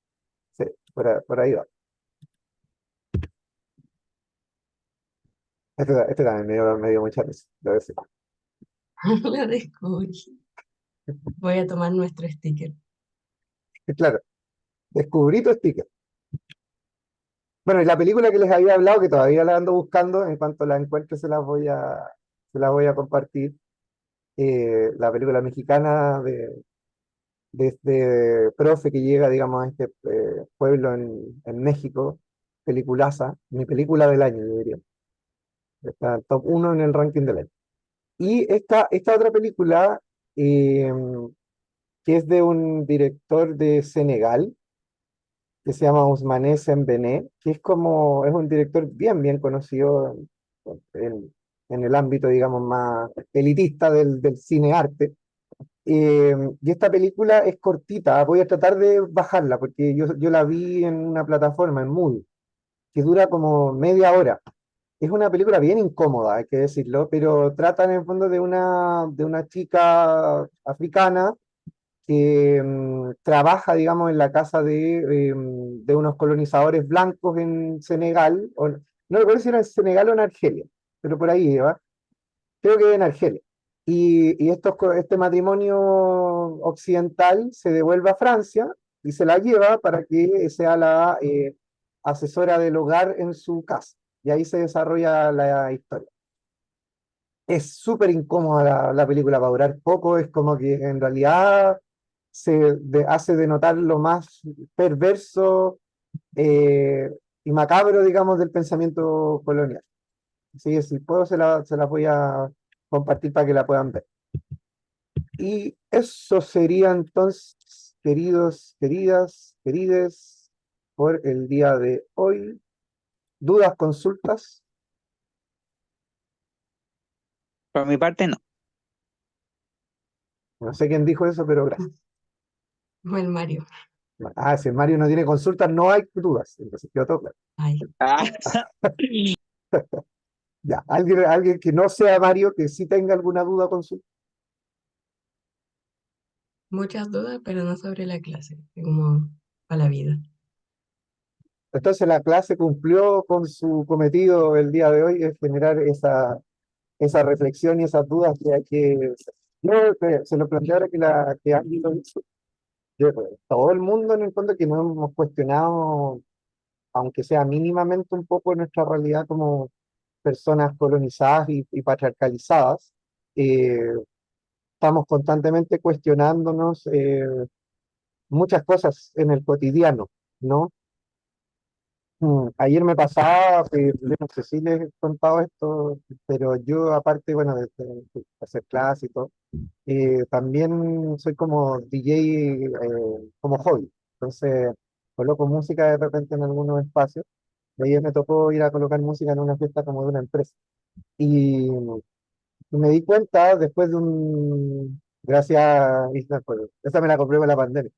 Sí, por ahí va. Este también me dio mucha risa, debo decir. Lo descubrí. Voy a tomar nuestro sticker. Claro, descubrí tu sticker. Bueno, y la película que les había hablado, que todavía la ando buscando, en cuanto la encuentre se las voy a compartir. La película mexicana de este profe que llega, digamos, a este pueblo en México, peliculaza, mi película del año, yo diría. Está top 1 en el ranking del año. Y esta otra película, eh, que es de un director de Senegal, que se llama Ousmane Sembene, que es un director bien conocido en el ámbito, digamos, más elitista del cine arte. Y esta película es cortita, voy a tratar de bajarla, porque yo la vi en una plataforma, en Movie, que dura como media hora. Es una película bien incómoda, hay que decirlo, pero trata en el fondo de una chica africana que trabaja, digamos, en la casa de unos colonizadores blancos en Senegal, no recuerdo si era en Senegal o en Argelia, pero por ahí, ¿va? Creo que en Argelia. Y este matrimonio occidental se devuelve a Francia y se la lleva para que sea la asesora del hogar en su casa. Y ahí se desarrolla la historia. Es súper incómoda la película, va a durar poco, es como que en realidad hace denotar lo más perverso y macabro, digamos, del pensamiento colonial. Así que si puedo se la voy a compartir para que la puedan ver. Y eso sería entonces, querides, por el día de hoy. ¿Dudas, consultas? Por mi parte, no. No sé quién dijo eso, pero gracias. O el Mario. Si el Mario no tiene consultas, no hay dudas. Entonces quedó todo claro. Ay. Ya, alguien que no sea Mario, que sí tenga alguna duda o consulta. Muchas dudas, pero no sobre la clase, como a la vida. Entonces la clase cumplió con su cometido el día de hoy, es generar esa reflexión y esas dudas que hay que... Yo se lo planteé ahora que Angie lo hizo. Todo el mundo en el fondo que nos hemos cuestionado, aunque sea mínimamente un poco nuestra realidad como personas colonizadas y patriarcalizadas, estamos constantemente cuestionándonos muchas cosas en el cotidiano, ¿no? Ayer me pasaba, yo no sé si les he contado esto, pero yo aparte, bueno, de hacer clases y todo, también soy como DJ como hobby. Entonces, coloco música de repente en algunos espacios. Y ayer me tocó ir a colocar música en una fiesta como de una empresa. Y, y me di cuenta después de gracias, Isla, esa me la compré con la pandemia,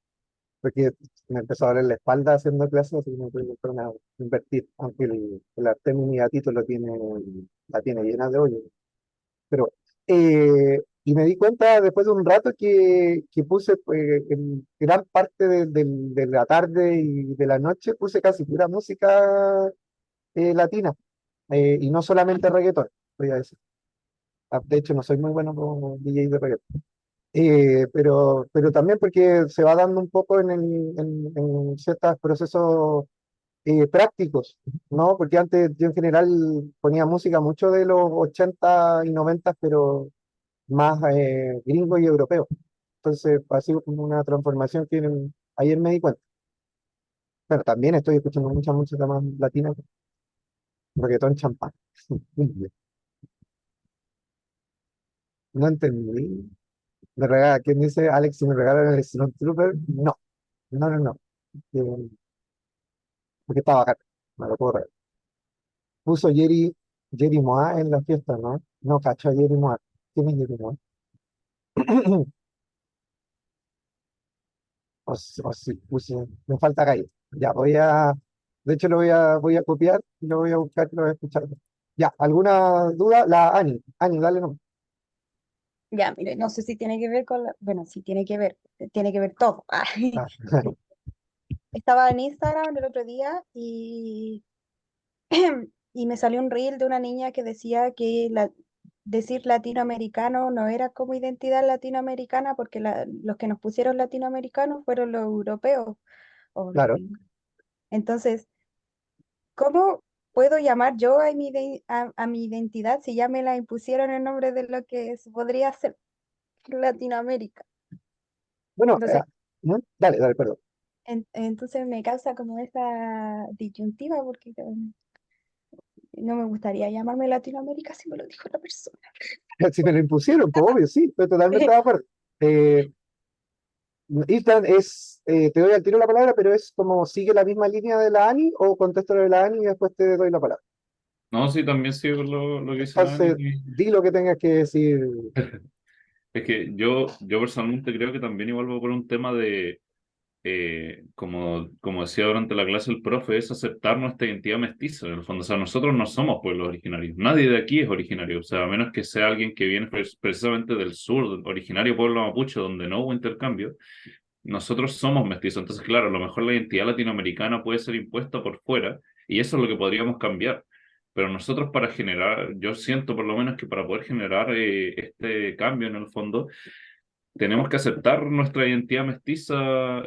porque me empezó a doler la espalda haciendo clases, así que me tuve que comprar invertir, aunque el Artemio, mi gatito, la tiene llena de hoyos. Pero, y me di cuenta después de un rato que puse en gran parte de la tarde y de la noche, puse casi pura música latina, y no solamente reggaetón, voy a decir. De hecho, no soy muy bueno como DJ de reggaetón. Pero también porque se va dando un poco en ciertos procesos prácticos, ¿no? Porque antes yo en general ponía música mucho de los 80 y 90, pero más gringo y europeo. Entonces, ha sido como una transformación que ayer me di cuenta. Pero también estoy escuchando mucha música más latina, reggaetón champán. No entendí. ¿Quién dice Alex si me regalan el Stormtrooper? No, no, no, no. Eh, Porque estaba acá. Me lo puedo regalar. Puso Jerry Moa en la fiesta, ¿no? No cacho a Jerry Moa. ¿Quién es Jerry Moa? O sí, puse, me falta calle. Ya, de hecho voy a copiar y lo voy a buscar y lo voy a escuchar. Ya, ¿alguna duda? La Ani, dale no. Ya, mire, no sé si tiene que ver con bueno, sí tiene que ver todo. Ah, Estaba en Instagram el otro día y me salió un reel de una niña que decía que decir latinoamericano no era como identidad latinoamericana porque los que nos pusieron latinoamericanos fueron los europeos. o los claro. gringos. Entonces, ¿cómo puedo llamar yo a mi identidad si ya me la impusieron en nombre de lo que podría ser Latinoamérica? Bueno, Entonces, ¿no? Dale, perdón. entonces me causa como esa disyuntiva porque no me gustaría llamarme Latinoamérica si me lo dijo la persona. Si me lo impusieron, pues obvio, sí, estoy totalmente de acuerdo. Ethan te doy al tiro la palabra, pero es como sigue la misma línea de la Ani o contesto lo de la Ani y después te doy la palabra. No, sí, también sigo lo que dice la Entonces, Dani. di lo que tengas que decir. Es que yo personalmente creo que también igual va por un tema de, como decía durante la clase el profe, es aceptar nuestra identidad mestiza, en el fondo. O sea, nosotros no somos pueblos originarios. Nadie de aquí es originario. O sea, a menos que sea alguien que viene precisamente del sur, originario pueblo mapuche, donde no hubo intercambio. Nosotros somos mestizos. Entonces, claro, a lo mejor la identidad latinoamericana puede ser impuesta por fuera y eso es lo que podríamos cambiar. Pero nosotros para generar, yo siento por lo menos que para poder generar este cambio en el fondo, tenemos que aceptar nuestra identidad mestiza,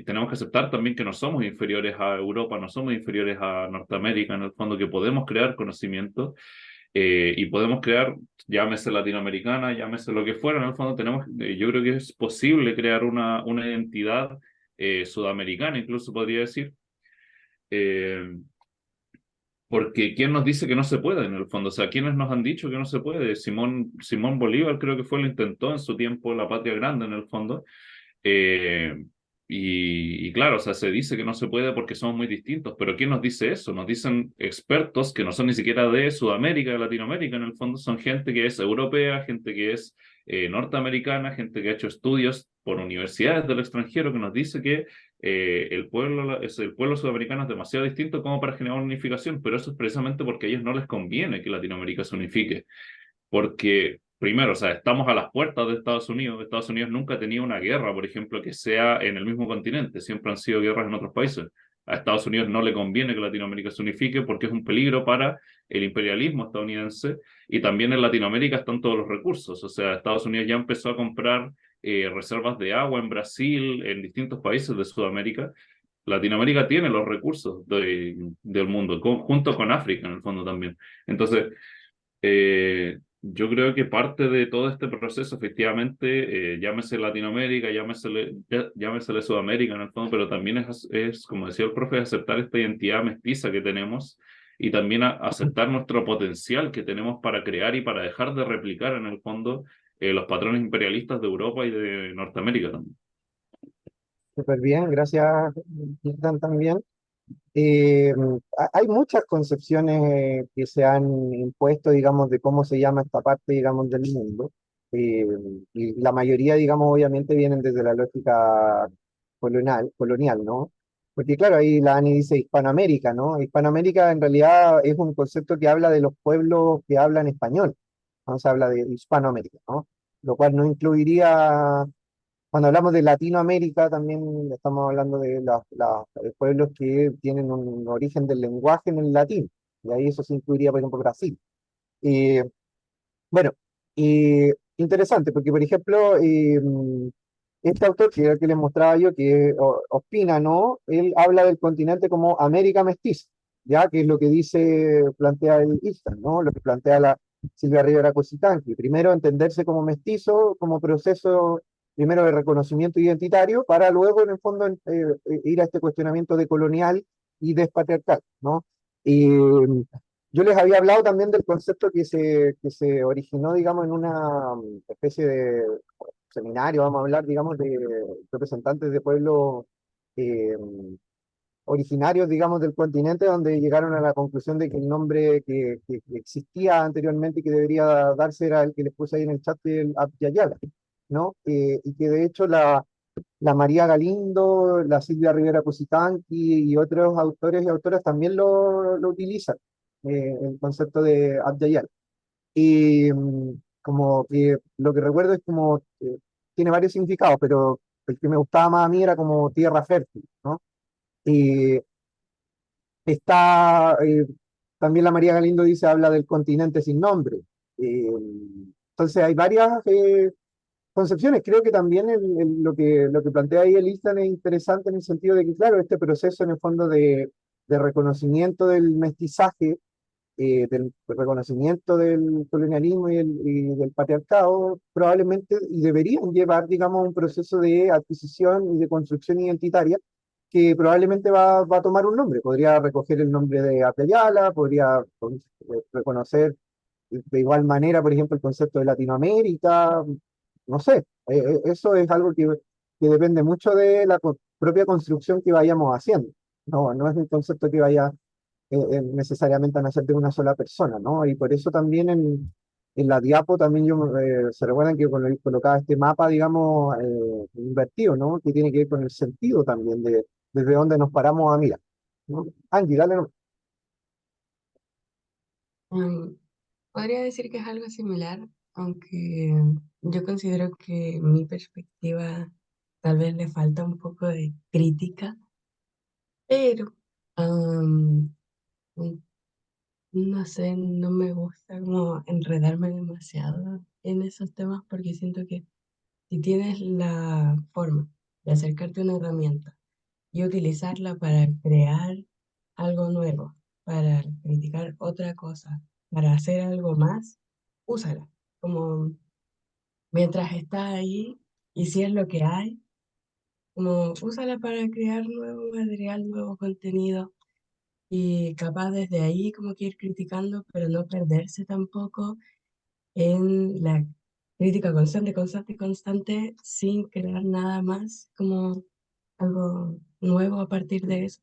tenemos que aceptar también que no somos inferiores a Europa, no somos inferiores a Norteamérica, en el fondo, que podemos crear conocimiento y podemos crear, llámese latinoamericana, llámese lo que fuera, en el fondo yo creo que es posible crear una identidad sudamericana, incluso podría decir. Porque ¿quién nos dice que no se puede en el fondo? O sea, ¿quiénes nos han dicho que no se puede? Simón Bolívar creo que lo intentó en su tiempo, la Patria Grande en el fondo. Eh, y claro, o sea, se dice que no se puede porque somos muy distintos, pero ¿quién nos dice eso? Nos dicen expertos que no son ni siquiera de Sudamérica, de Latinoamérica, en el fondo son gente que es europea, gente que es norteamericana, gente que ha hecho estudios por universidades del extranjero que nos dice que el pueblo sudamericano es demasiado distinto como para generar una unificación, pero eso es precisamente porque a ellos no les conviene que Latinoamérica se unifique. Porque, primero, o sea, estamos a las puertas de Estados Unidos. Estados Unidos nunca ha tenido una guerra, por ejemplo, que sea en el mismo continente. Siempre han sido guerras en otros países. A Estados Unidos no le conviene que Latinoamérica se unifique porque es un peligro para el imperialismo estadounidense. Y también en Latinoamérica están todos los recursos. O sea, Estados Unidos ya empezó a comprar reservas de agua en Brasil, en distintos países de Sudamérica. Latinoamérica tiene los recursos del mundo, junto con África, en el fondo también. Entonces, Yo creo que parte de todo este proceso, efectivamente, llámese Latinoamérica, llámesele Sudamérica en el fondo, pero también como decía el profe, aceptar esta identidad mestiza que tenemos y también aceptar nuestro potencial que tenemos para crear y para dejar de replicar en el fondo los patrones imperialistas de Europa y de Norteamérica también. Súper bien, gracias, Ethan, también. Hay muchas concepciones que se han impuesto, digamos, de cómo se llama esta parte, digamos, del mundo. Eh, y la mayoría, digamos, obviamente vienen desde la lógica colonial, ¿no? Porque claro, ahí la Ani dice Hispanoamérica, ¿no? Hispanoamérica en realidad es un concepto que habla de los pueblos que hablan español, ¿no? Se habla de Hispanoamérica, ¿no? Lo cual no incluiría cuando hablamos de Latinoamérica, también estamos hablando de los pueblos que tienen un origen del lenguaje en el latín, y ahí eso se incluiría, por ejemplo, Brasil. Eh, bueno, interesante, porque, por ejemplo, este autor, que era el que les mostraba yo, que Ospina, ¿no? Él habla del continente como América mestiza, ¿ya? Que es lo que plantea el Istan, ¿no? Lo que plantea la Silvia Rivera Cositanqui. Primero, entenderse como mestizo, como proceso, primero de reconocimiento identitario, para luego, en el fondo, ir a este cuestionamiento de colonial y despatriarcal, ¿no? Y yo les había hablado también del concepto que se originó, digamos, en una especie de seminario, vamos a hablar, digamos, de representantes de pueblos eh, originarios, digamos, del continente, donde llegaron a la conclusión de que el nombre que existía anteriormente y que debería darse era el que les puse ahí en el chat, el Abya, ¿no? Y que de hecho la María Galindo, la Silvia Rivera Cusicanqui y otros autores y autoras también lo utilizan, el concepto de Abya. Y como que lo que recuerdo es como, tiene varios significados, pero el que me gustaba más a mí era como tierra fértil, ¿no? Y está, también la María Galindo dice, habla del continente sin nombre. Eh, entonces hay varias concepciones. Creo que también lo que plantea ahí el Islam es interesante en el sentido de que, claro, este proceso en el fondo de reconocimiento del mestizaje, del reconocimiento del colonialismo y del patriarcado, probablemente y deberían llevar, digamos, un proceso de adquisición y de construcción identitaria que probablemente va a tomar un nombre. Podría recoger el nombre de Apeyala, podría reconocer de igual manera, por ejemplo, el concepto de Latinoamérica, no sé, eso es algo que depende mucho de la propia construcción que vayamos haciendo. No es un concepto que vaya necesariamente a nacer de una sola persona, ¿no? Y por eso también en la diapo también se recuerdan que colocaba este mapa, digamos, invertido, ¿no? Que tiene que ver con el sentido también de desde dónde nos paramos a mirar, ¿no? Angie, dale, no. Podría decir que es algo similar, aunque yo considero que mi perspectiva tal vez le falta un poco de crítica, pero mm, no sé, no me gusta como enredarme demasiado en esos temas porque siento que si tienes la forma de acercarte a una herramienta y utilizarla para crear algo nuevo, para criticar otra cosa, para hacer algo más, úsala. Como mientras está ahí y si es lo que hay, como úsala para crear nuevo material, nuevo contenido y capaz desde ahí como que ir criticando, pero no perderse tampoco en la crítica constante, constante, constante, sin crear nada más como algo nuevo a partir de eso.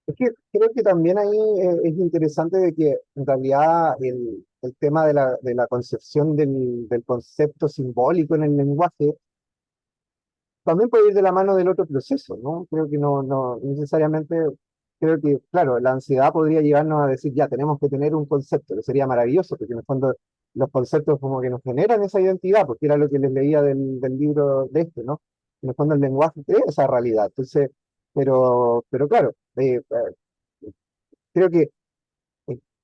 Es que creo que también ahí es interesante de que en realidad el tema de la concepción del concepto simbólico en el lenguaje también puede ir de la mano del otro proceso, ¿no? Creo que no necesariamente, creo que, claro, la ansiedad podría llevarnos a decir, ya, tenemos que tener un concepto, que sería maravilloso, porque en el fondo los conceptos como que nos generan esa identidad, porque era lo que les leía del libro de este, ¿no? En el fondo el lenguaje crea esa realidad, entonces, pero claro, creo que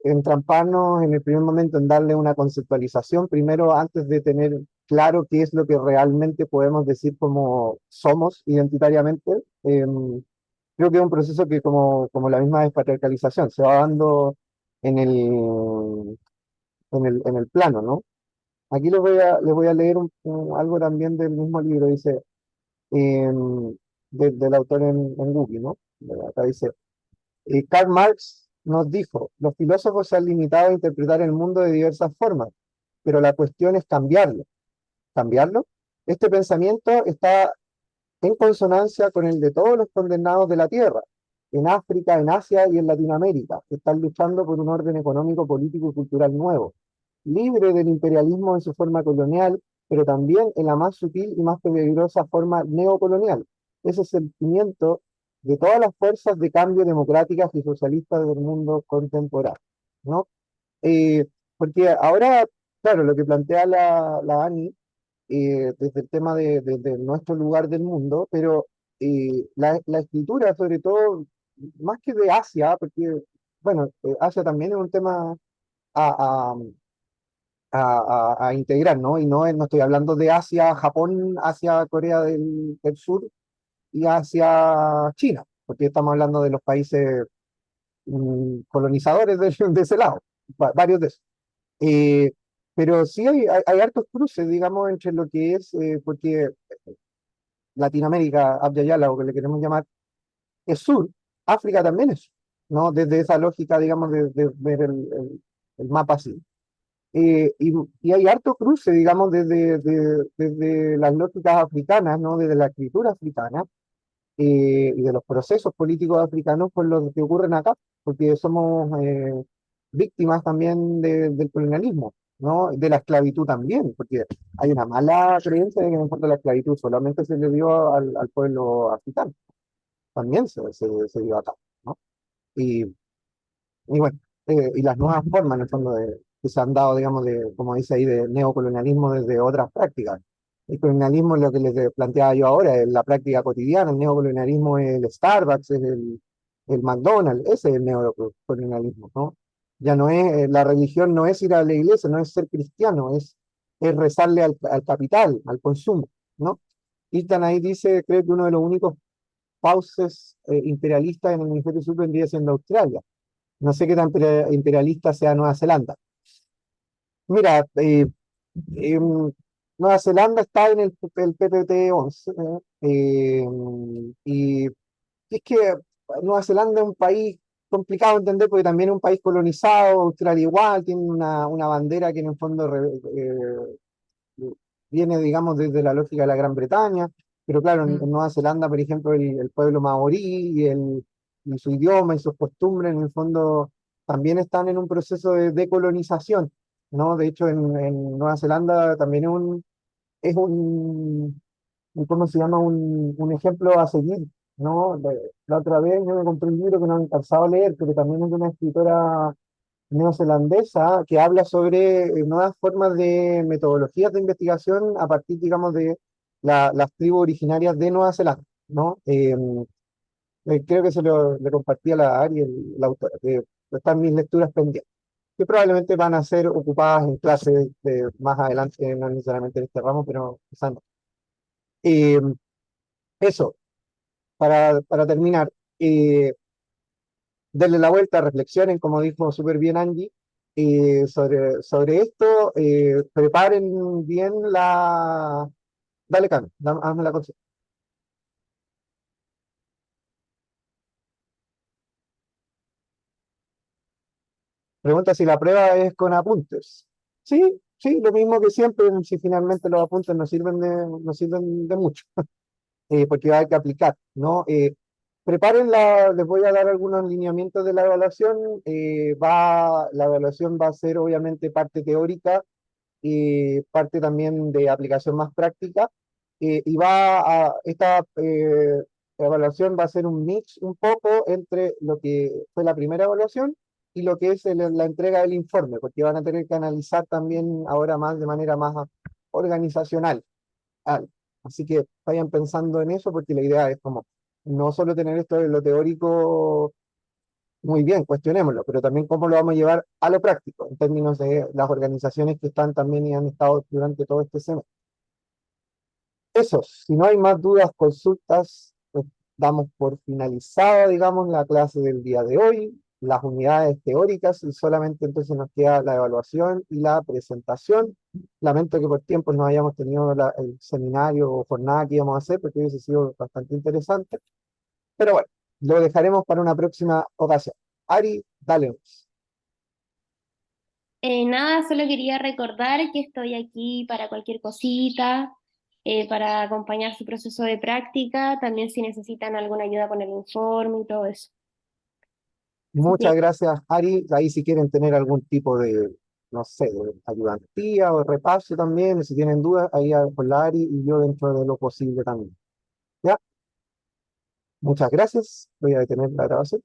entramparnos en el primer momento en darle una conceptualización, primero antes de tener claro qué es lo que realmente podemos decir como somos identitariamente, creo que es un proceso que como la misma despatriarcalización se va dando en en el plano, ¿no? Aquí les voy a leer algo también del mismo libro, dice, del autor en Google, ¿no? Acá dice, Karl Marx nos dijo, los filósofos se han limitado a interpretar el mundo de diversas formas, pero la cuestión es cambiarlo. ¿Cambiarlo? Este pensamiento está en consonancia con el de todos los condenados de la tierra, en África, en Asia y en Latinoamérica, que están luchando por un orden económico, político y cultural nuevo, libre del imperialismo en su forma colonial, pero también en la más sutil y más peligrosa forma neocolonial. Ese sentimiento de todas las fuerzas de cambio democráticas y socialistas del mundo contemporáneo, ¿no? Porque ahora, claro, lo que plantea la Ani, desde el tema de nuestro lugar del mundo, pero la escritura, sobre todo, más que de Asia, porque, bueno, Asia también es un tema a, a, a integrar, ¿no? Y no, no estoy hablando de Asia, Japón, Asia, Corea del Sur y Asia, China, porque estamos hablando de los países colonizadores de ese lado, varios de esos. Eh, pero sí hay hartos cruces, digamos, entre lo que es, porque Latinoamérica, Abya Yala, o que le queremos llamar, es sur, África también es sur, ¿no? Desde esa lógica, digamos, de ver el mapa así. Y hay harto cruce, digamos, desde las lógicas africanas, ¿no? Desde la escritura africana, y de los procesos políticos africanos por los que ocurren acá, porque somos víctimas también del colonialismo, ¿no? De la esclavitud también, porque hay una mala creencia de que en el fondo la esclavitud solamente se le dio al pueblo africano, también se dio acá, ¿no? Y, y bueno, y las nuevas formas en el fondo que se han dado, digamos, como dice ahí, de neocolonialismo desde otras prácticas. El colonialismo es lo que les planteaba yo ahora, es la práctica cotidiana, el neocolonialismo es el Starbucks, es el McDonald's, ese es el neocolonialismo, ¿no? Ya no es, la religión no es ir a la iglesia, no es ser cristiano, es rezarle al capital, al consumo, ¿no? Ethan ahí dice, creo que uno de los únicos países imperialistas en el hemisferio sur vendría siendo Australia. No sé qué tan imperialista sea Nueva Zelanda. Mira, Nueva Zelanda está en el PPT-11, y es que Nueva Zelanda es un país complicado de entender porque también es un país colonizado, Australia igual, tiene una bandera que en el fondo viene, digamos, desde la lógica de la Gran Bretaña, pero claro, en Nueva Zelanda, por ejemplo, el pueblo maorí y su idioma y sus costumbres, en el fondo, también están en un proceso de decolonización, ¿no? De hecho, en Nueva Zelanda también es un ¿cómo se llama? Un ejemplo a seguir, ¿no? La otra vez yo me compré un libro que no he alcanzado a leer, pero también es de una escritora neozelandesa que habla sobre nuevas formas de metodologías de investigación a partir, digamos, de las tribus originarias de Nueva Zelanda, ¿no? Creo que le compartí a la Ari, la autora, que están mis lecturas pendientes, que probablemente van a ser ocupadas en clases más adelante, no necesariamente en este ramo, pero quizás no. Eh, Eso, para terminar, denle la vuelta, reflexionen, como dijo súper bien Angie, sobre esto, preparen bien la... Dale, Cami, hazme la cosa. Pregunta si la prueba es con apuntes. Sí, sí, lo mismo que siempre, si finalmente los apuntes no sirven de mucho, porque hay que aplicar, ¿no? Les voy a dar algunos lineamientos de la evaluación. La evaluación va a ser obviamente parte teórica y parte también de aplicación más práctica. Y esta evaluación va a ser un mix un poco entre lo que fue la primera evaluación y lo que es la entrega del informe, porque van a tener que analizar también ahora más de manera más organizacional. Ah, Así que vayan pensando en eso, porque la idea es como no solo tener esto de lo teórico muy bien, cuestionémoslo, pero también cómo lo vamos a llevar a lo práctico, en términos de las organizaciones que están también y han estado durante todo este semestre. Eso, si no hay más dudas, consultas, pues damos por finalizada, digamos, la clase del día de hoy. las unidades teóricas y solamente entonces nos queda la evaluación y la presentación. Lamento que por tiempo no hayamos tenido el seminario o jornada que íbamos a hacer, porque hubiese sido bastante interesante. Pero bueno, lo dejaremos para una próxima ocasión. Ari, dale. Nada, solo quería recordar que estoy aquí para cualquier cosita, para acompañar su proceso de práctica, también si necesitan alguna ayuda con el informe y todo eso. Muchas gracias, Ari. Ahí si quieren tener algún tipo de, no sé, de ayudantía o de repaso también, si tienen dudas, ahí con la Ari y yo dentro de lo posible también. ¿Ya? Muchas gracias. Voy a detener la grabación.